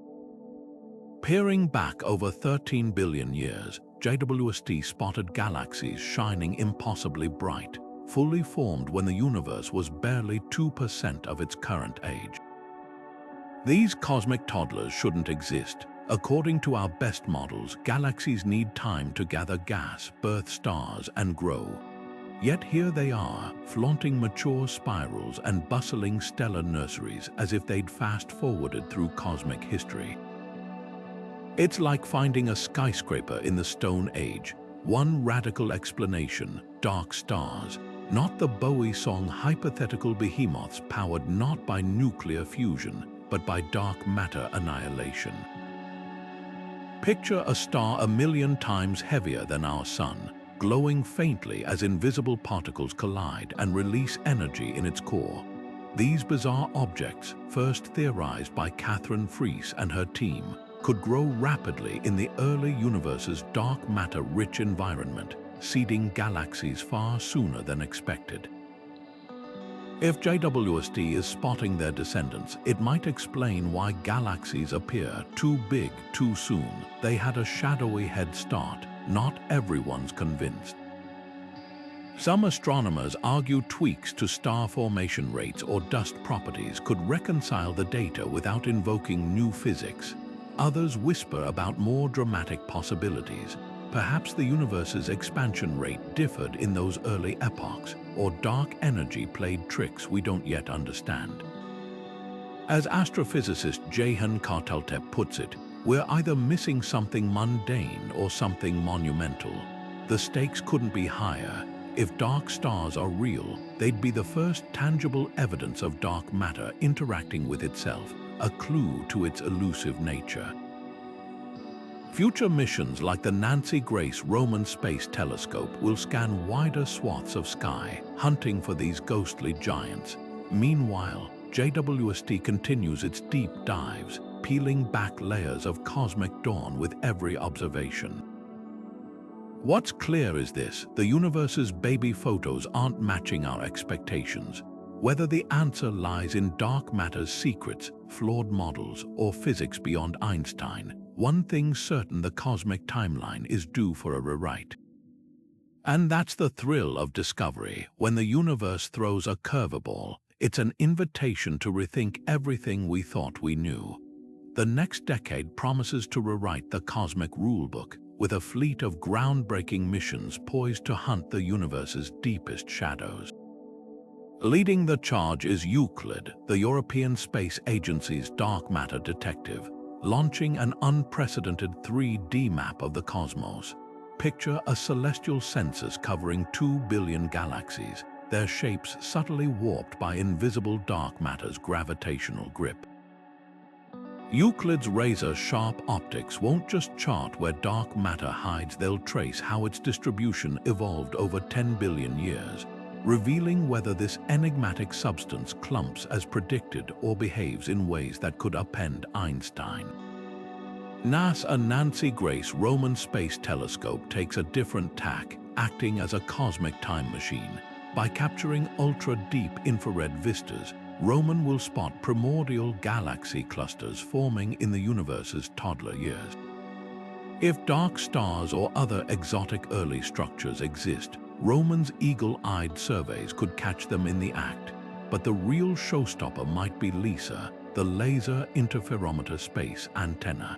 Peering back over 13 billion years, JWST spotted galaxies shining impossibly bright, fully formed when the universe was barely 2% of its current age. These cosmic toddlers shouldn't exist. According to our best models, galaxies need time to gather gas, birth stars, and grow. Yet here they are, flaunting mature spirals and bustling stellar nurseries as if they'd fast-forwarded through cosmic history. It's like finding a skyscraper in the Stone Age. One radical explanation: dark stars. Not the Bowie song hypothetical behemoths powered not by nuclear fusion, but by dark matter annihilation. Picture a star 1,000,000 times heavier than our Sun, glowing faintly as invisible particles collide and release energy in its core. These bizarre objects, first theorized by Catherine Fries and her team, could grow rapidly in the early universe's dark matter-rich environment, seeding galaxies far sooner than expected. If JWST is spotting their descendants, it might explain why galaxies appear too big too soon. They had a shadowy head start. Not everyone's convinced. Some astronomers argue tweaks to star formation rates or dust properties could reconcile the data without invoking new physics. Others whisper about more dramatic possibilities. Perhaps the universe's expansion rate differed in those early epochs, or dark energy played tricks we don't yet understand. As astrophysicist Jehan Kartaltep puts it, we're either missing something mundane or something monumental. The stakes couldn't be higher. If dark stars are real, they'd be the first tangible evidence of dark matter interacting with itself, a clue to its elusive nature. Future missions like the Nancy Grace Roman Space Telescope will scan wider swaths of sky, hunting for these ghostly giants. Meanwhile, JWST continues its deep dives, peeling back layers of cosmic dawn with every observation. What's clear is this: the universe's baby photos aren't matching our expectations. Whether the answer lies in dark matter's secrets, flawed models, or physics beyond Einstein, one thing's certain: the cosmic timeline is due for a rewrite. And that's the thrill of discovery. When the universe throws a curveball, it's an invitation to rethink everything we thought we knew. The next decade promises to rewrite the cosmic rulebook, with a fleet of groundbreaking missions poised to hunt the universe's deepest shadows. Leading the charge is Euclid, the European Space Agency's dark matter detective, launching an unprecedented 3D map of the cosmos. Picture a celestial census covering 2 billion galaxies, their shapes subtly warped by invisible dark matter's gravitational grip. Euclid's razor-sharp optics won't just chart where dark matter hides, they'll trace how its distribution evolved over 10 billion years, revealing whether this enigmatic substance clumps as predicted or behaves in ways that could upend Einstein. NASA's Nancy Grace Roman Space Telescope takes a different tack, acting as a cosmic time machine. By capturing ultra-deep infrared vistas, Roman will spot primordial galaxy clusters forming in the universe's toddler years. If dark stars or other exotic early structures exist, Roman's eagle-eyed surveys could catch them in the act. But the real showstopper might be LISA, the Laser Interferometer Space Antenna.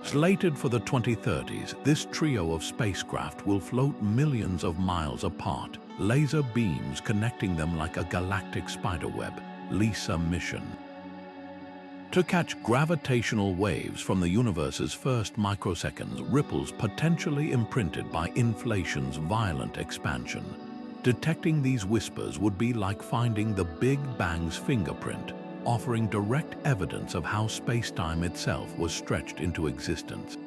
Slated for the 2030s, this trio of spacecraft will float millions of miles apart, laser beams connecting them like a galactic spiderweb. LISA mission. To catch gravitational waves from the universe's first microseconds, ripples potentially imprinted by inflation's violent expansion. Detecting these whispers would be like finding the Big Bang's fingerprint, offering direct evidence of how space-time itself was stretched into existence.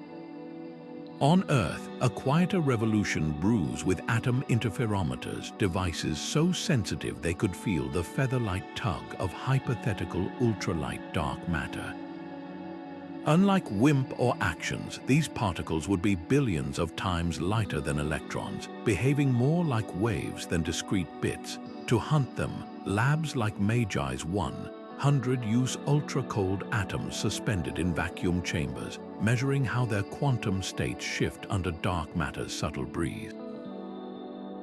On Earth, a quieter revolution brews with atom interferometers, devices so sensitive they could feel the feather-light tug of hypothetical ultralight dark matter. Unlike WIMP or Axions, these particles would be billions of times lighter than electrons, behaving more like waves than discrete bits. To hunt them, labs like Magi's 100 use ultra-cold atoms suspended in vacuum chambers, measuring how their quantum states shift under dark matter's subtle breeze.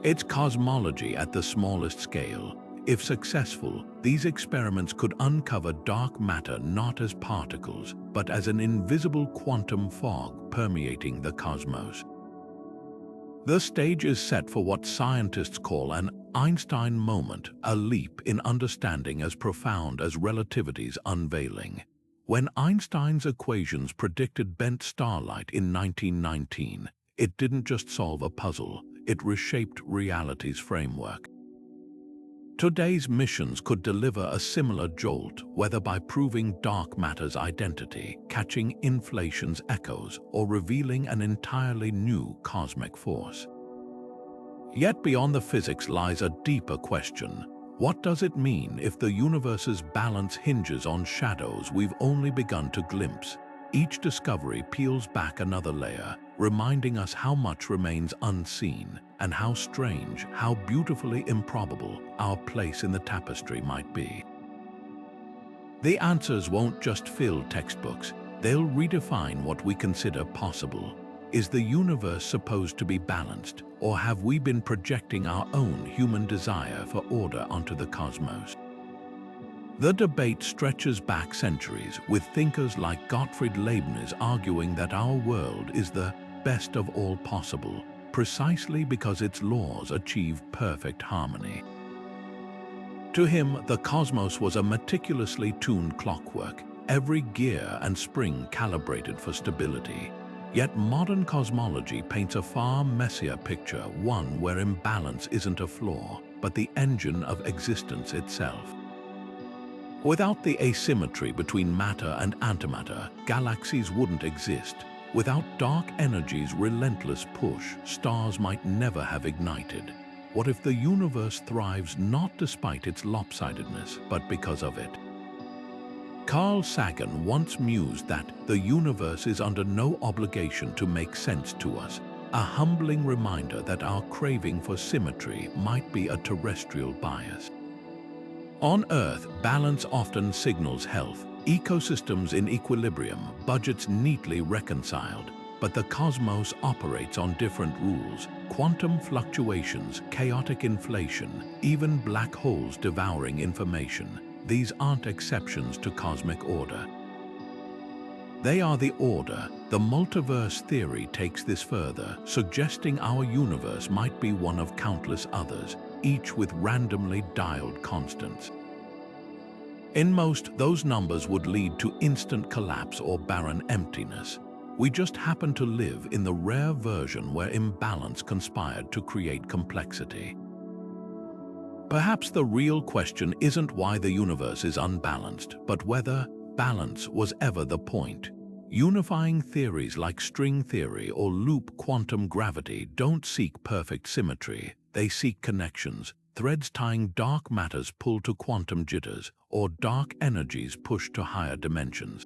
It's cosmology at the smallest scale. If successful, these experiments could uncover dark matter not as particles, but as an invisible quantum fog permeating the cosmos. The stage is set for what scientists call an Einstein moment, a leap in understanding as profound as relativity's unveiling. When Einstein's equations predicted bent starlight in 1919, it didn't just solve a puzzle, it reshaped reality's framework. Today's missions could deliver a similar jolt, whether by proving dark matter's identity, catching inflation's echoes, or revealing an entirely new cosmic force. Yet beyond the physics lies a deeper question. What does it mean if the universe's balance hinges on shadows we've only begun to glimpse? Each discovery peels back another layer, reminding us how much remains unseen and how strange, how beautifully improbable our place in the tapestry might be. The answers won't just fill textbooks, they'll redefine what we consider possible. Is the universe supposed to be balanced, or have we been projecting our own human desire for order onto the cosmos? The debate stretches back centuries, with thinkers like Gottfried Leibniz arguing that our world is the best of all possible, precisely because its laws achieve perfect harmony. To him, the cosmos was a meticulously tuned clockwork, every gear and spring calibrated for stability. Yet modern cosmology paints a far messier picture, one where imbalance isn't a flaw, but the engine of existence itself. Without the asymmetry between matter and antimatter, galaxies wouldn't exist. Without dark energy's relentless push, stars might never have ignited. What if the universe thrives not despite its lopsidedness, but because of it? Carl Sagan once mused that the universe is under no obligation to make sense to us, a humbling reminder that our craving for symmetry might be a terrestrial bias. On Earth, balance often signals health, ecosystems in equilibrium, budgets neatly reconciled. But the cosmos operates on different rules: quantum fluctuations, chaotic inflation, even black holes devouring information. These aren't exceptions to cosmic order. They are the order. The multiverse theory takes this further, suggesting our universe might be one of countless others, each with randomly dialed constants. In most, those numbers would lead to instant collapse or barren emptiness. We just happen to live in the rare version where imbalance conspired to create complexity. Perhaps the real question isn't why the universe is unbalanced, but whether balance was ever the point. Unifying theories like string theory or loop quantum gravity don't seek perfect symmetry, they seek connections, threads tying dark matters pulled to quantum jitters, or dark energies pushed to higher dimensions.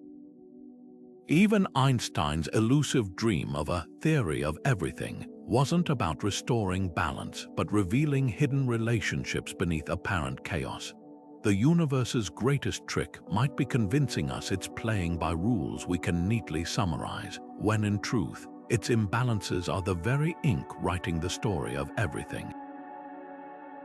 Even Einstein's elusive dream of a theory of everything wasn't about restoring balance, but revealing hidden relationships beneath apparent chaos. The universe's greatest trick might be convincing us it's playing by rules we can neatly summarize, when in truth, its imbalances are the very ink writing the story of everything.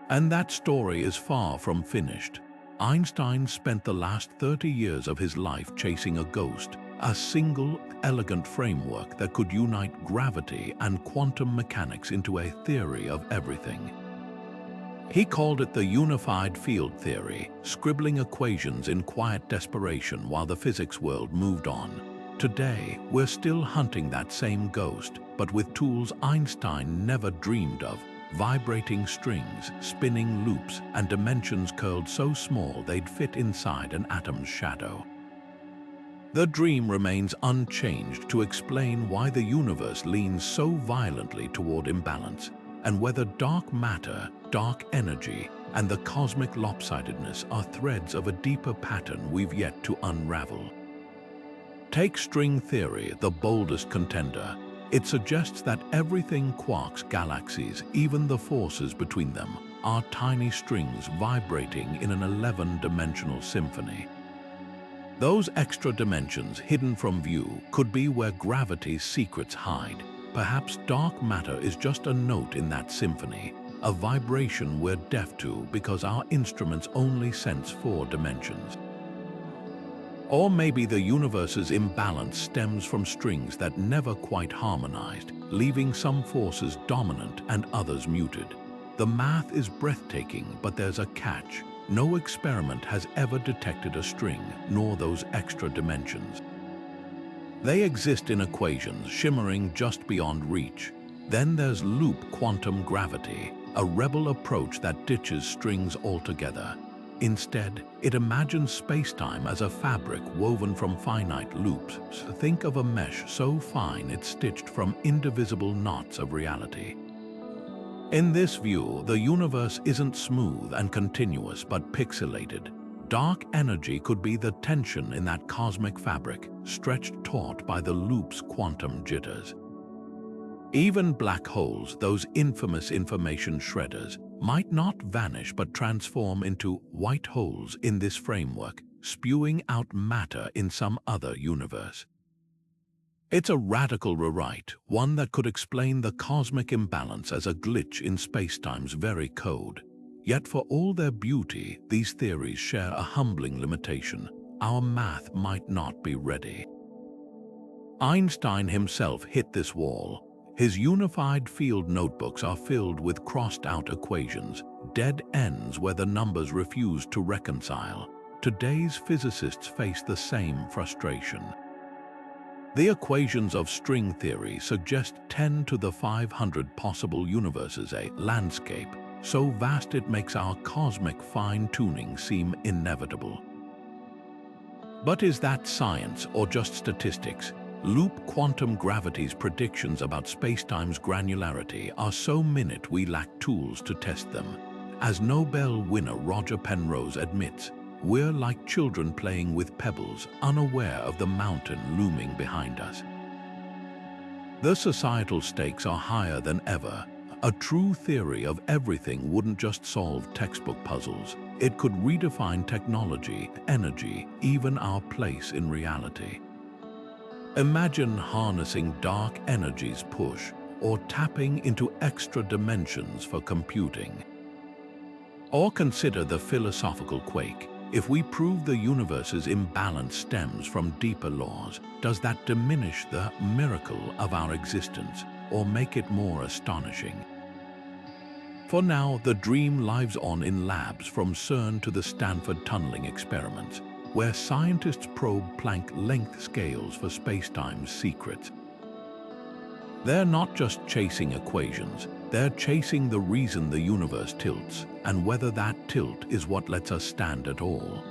And that story is far from finished. Einstein spent the last 30 years of his life chasing a ghost, a single, elegant framework that could unite gravity and quantum mechanics into a theory of everything. He called it the unified field theory, scribbling equations in quiet desperation while the physics world moved on. Today, we're still hunting that same ghost, but with tools Einstein never dreamed of: vibrating strings, spinning loops, and dimensions curled so small they'd fit inside an atom's shadow. The dream remains unchanged to explain why the universe leans so violently toward imbalance, and whether dark matter, dark energy, and the cosmic lopsidedness are threads of a deeper pattern we've yet to unravel. Take string theory, the boldest contender. It suggests that everything quarks, galaxies, even the forces between them, are tiny strings vibrating in an 11-dimensional symphony. Those extra dimensions hidden from view could be where gravity's secrets hide. Perhaps dark matter is just a note in that symphony, a vibration we're deaf to because our instruments only sense 4 dimensions. Or maybe the universe's imbalance stems from strings that never quite harmonized, leaving some forces dominant and others muted. The math is breathtaking, but there's a catch. No experiment has ever detected a string, nor those extra dimensions. They exist in equations shimmering just beyond reach. Then there's loop quantum gravity, a rebel approach that ditches strings altogether. Instead, it imagines space-time as a fabric woven from finite loops. Think of a mesh so fine it's stitched from indivisible knots of reality. In this view, the universe isn't smooth and continuous but pixelated. Dark energy could be the tension in that cosmic fabric, stretched taut by the loop's quantum jitters. Even black holes, those infamous information shredders, might not vanish but transform into white holes in this framework, spewing out matter in some other universe. It's a radical rewrite, one that could explain the cosmic imbalance as a glitch in spacetime's very code. Yet for all their beauty, these theories share a humbling limitation. Our math might not be ready. Einstein himself hit this wall. His unified field notebooks are filled with crossed-out equations, dead ends where the numbers refuse to reconcile. Today's physicists face the same frustration. The equations of string theory suggest 10 to the 500 possible universes, a landscape so vast it makes our cosmic fine-tuning seem inevitable. But is that science or just statistics? Loop quantum gravity's predictions about spacetime's granularity are so minute we lack tools to test them. As Nobel winner Roger Penrose admits, we're like children playing with pebbles, unaware of the mountain looming behind us. The societal stakes are higher than ever. A true theory of everything wouldn't just solve textbook puzzles. It could redefine technology, energy, even our place in reality. Imagine harnessing dark energy's push, or tapping into extra dimensions for computing. Or consider the philosophical quake. If we prove the universe's imbalance stems from deeper laws, does that diminish the miracle of our existence, or make it more astonishing? For now, the dream lives on in labs from CERN to the Stanford tunneling experiments, where scientists probe Planck length scales for spacetime's secrets. They're not just chasing equations, they're chasing the reason the universe tilts, and whether that tilt is what lets us stand at all.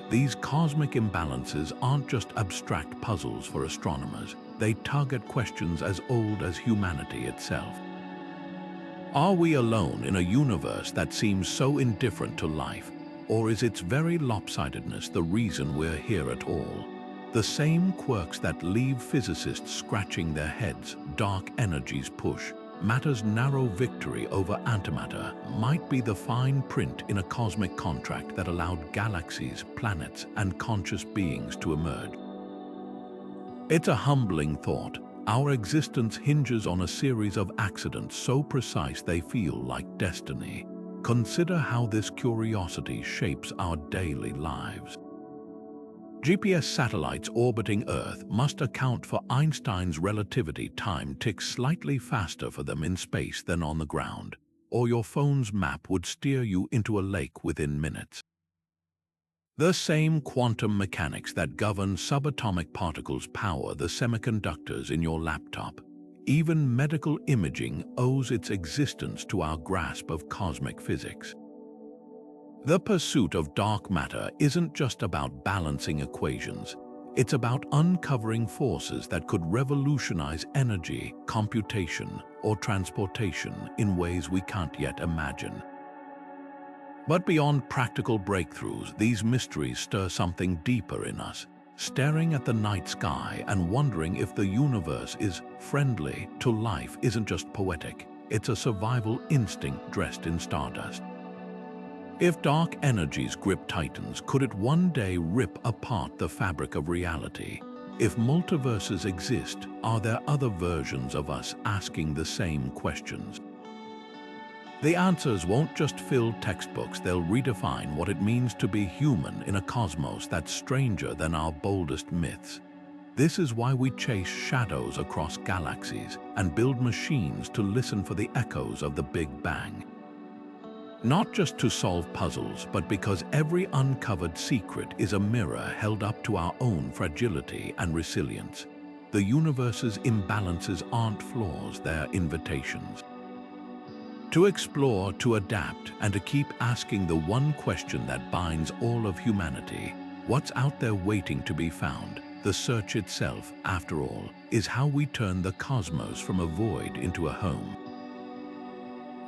These cosmic imbalances aren't just abstract puzzles for astronomers, they tug at questions as old as humanity itself. Are we alone in a universe that seems so indifferent to life? Or is its very lopsidedness the reason we're here at all? The same quirks that leave physicists scratching their heads, dark energy's push, matter's narrow victory over antimatter, might be the fine print in a cosmic contract that allowed galaxies, planets, and conscious beings to emerge. It's a humbling thought. Our existence hinges on a series of accidents so precise they feel like destiny. Consider how this curiosity shapes our daily lives. GPS satellites orbiting Earth must account for Einstein's relativity. Time ticks slightly faster for them in space than on the ground, or your phone's map would steer you into a lake within minutes. The same quantum mechanics that govern subatomic particles power the semiconductors in your laptop. Even medical imaging owes its existence to our grasp of cosmic physics. The pursuit of dark matter isn't just about balancing equations. It's about uncovering forces that could revolutionize energy, computation, or transportation in ways we can't yet imagine. But beyond practical breakthroughs, these mysteries stir something deeper in us, staring at the night sky and wondering if the universe is friendly to life isn't just poetic, it's a survival instinct dressed in stardust. If dark energies grip titans, could it one day rip apart the fabric of reality? If multiverses exist, are there other versions of us asking the same questions? The answers won't just fill textbooks, they'll redefine what it means to be human in a cosmos that's stranger than our boldest myths. This is why we chase shadows across galaxies and build machines to listen for the echoes of the Big Bang. Not just to solve puzzles, but because every uncovered secret is a mirror held up to our own fragility and resilience. The universe's imbalances aren't flaws, they're invitations. To explore, to adapt, and to keep asking the one question that binds all of humanity: what's out there waiting to be found? The search itself, after all, is how we turn the cosmos from a void into a home.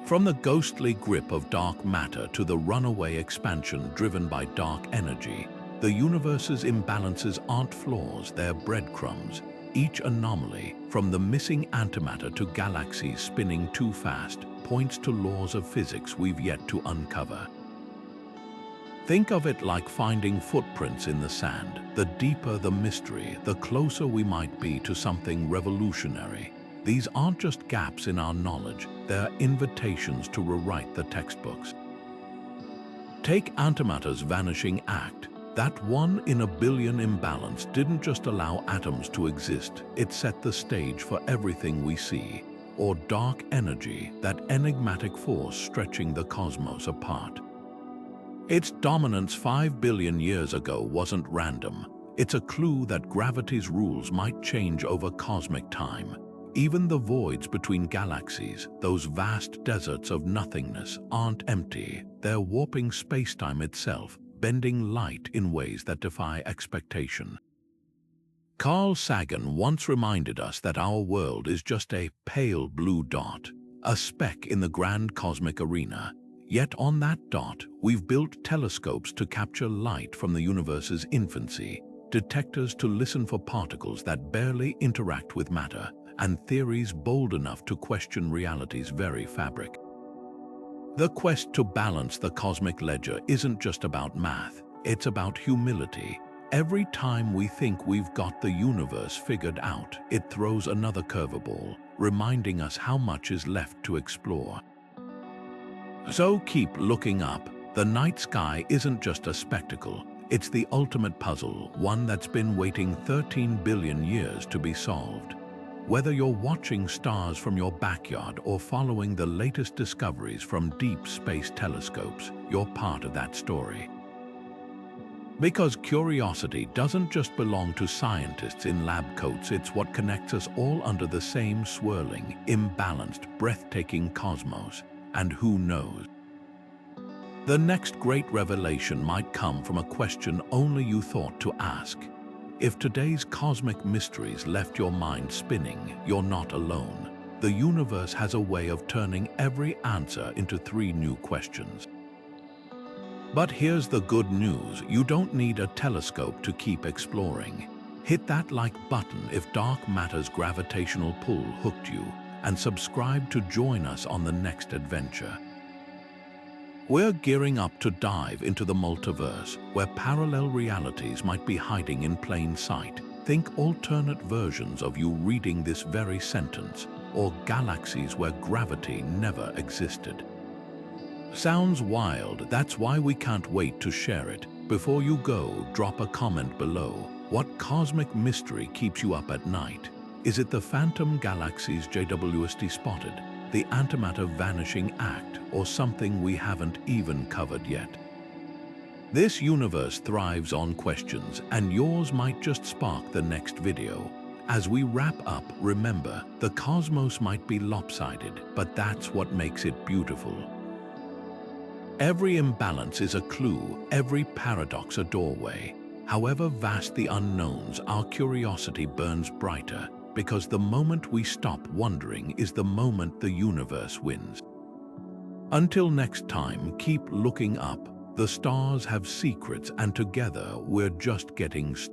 From the ghostly grip of dark matter to the runaway expansion driven by dark energy, the universe's imbalances aren't flaws, they're breadcrumbs. Each anomaly, from the missing antimatter to galaxies spinning too fast, points to laws of physics we've yet to uncover. Think of it like finding footprints in the sand. The deeper the mystery, the closer we might be to something revolutionary. These aren't just gaps in our knowledge, they're invitations to rewrite the textbooks. Take antimatter's vanishing act. That 1 in a billion imbalance didn't just allow atoms to exist, it set the stage for everything we see. Or dark energy, that enigmatic force stretching the cosmos apart. Its dominance 5 billion years ago wasn't random. It's a clue that gravity's rules might change over cosmic time. Even the voids between galaxies, those vast deserts of nothingness, aren't empty. They're warping spacetime itself, bending light in ways that defy expectation. Carl Sagan once reminded us that our world is just a pale blue dot, a speck in the grand cosmic arena. Yet on that dot, we've built telescopes to capture light from the universe's infancy, detectors to listen for particles that barely interact with matter, and theories bold enough to question reality's very fabric. The quest to balance the cosmic ledger isn't just about math, it's about humility. Every time we think we've got the universe figured out, it throws another curveball, reminding us how much is left to explore. So keep looking up. The night sky isn't just a spectacle, it's the ultimate puzzle, one that's been waiting 13 billion years to be solved. Whether you're watching stars from your backyard or following the latest discoveries from deep space telescopes, you're part of that story. Because curiosity doesn't just belong to scientists in lab coats, it's what connects us all under the same swirling, imbalanced, breathtaking cosmos. And who knows? The next great revelation might come from a question only you thought to ask. If today's cosmic mysteries left your mind spinning, you're not alone. The universe has a way of turning every answer into 3 new questions. But here's the good news, you don't need a telescope to keep exploring. Hit that like button if dark matter's gravitational pull hooked you, and subscribe to join us on the next adventure. We're gearing up to dive into the multiverse, where parallel realities might be hiding in plain sight. Think alternate versions of you reading this very sentence, or galaxies where gravity never existed. Sounds wild, that's why we can't wait to share it. Before you go, drop a comment below. What cosmic mystery keeps you up at night? Is it the phantom galaxies JWST spotted, the antimatter vanishing act, or something we haven't even covered yet? This universe thrives on questions, and yours might just spark the next video. As we wrap up, remember, the cosmos might be lopsided, but that's what makes it beautiful. Every imbalance is a clue, every paradox a doorway. However vast the unknowns, our curiosity burns brighter, because the moment we stop wondering is the moment the universe wins. Until next time, keep looking up. The stars have secrets, and together we're just getting started.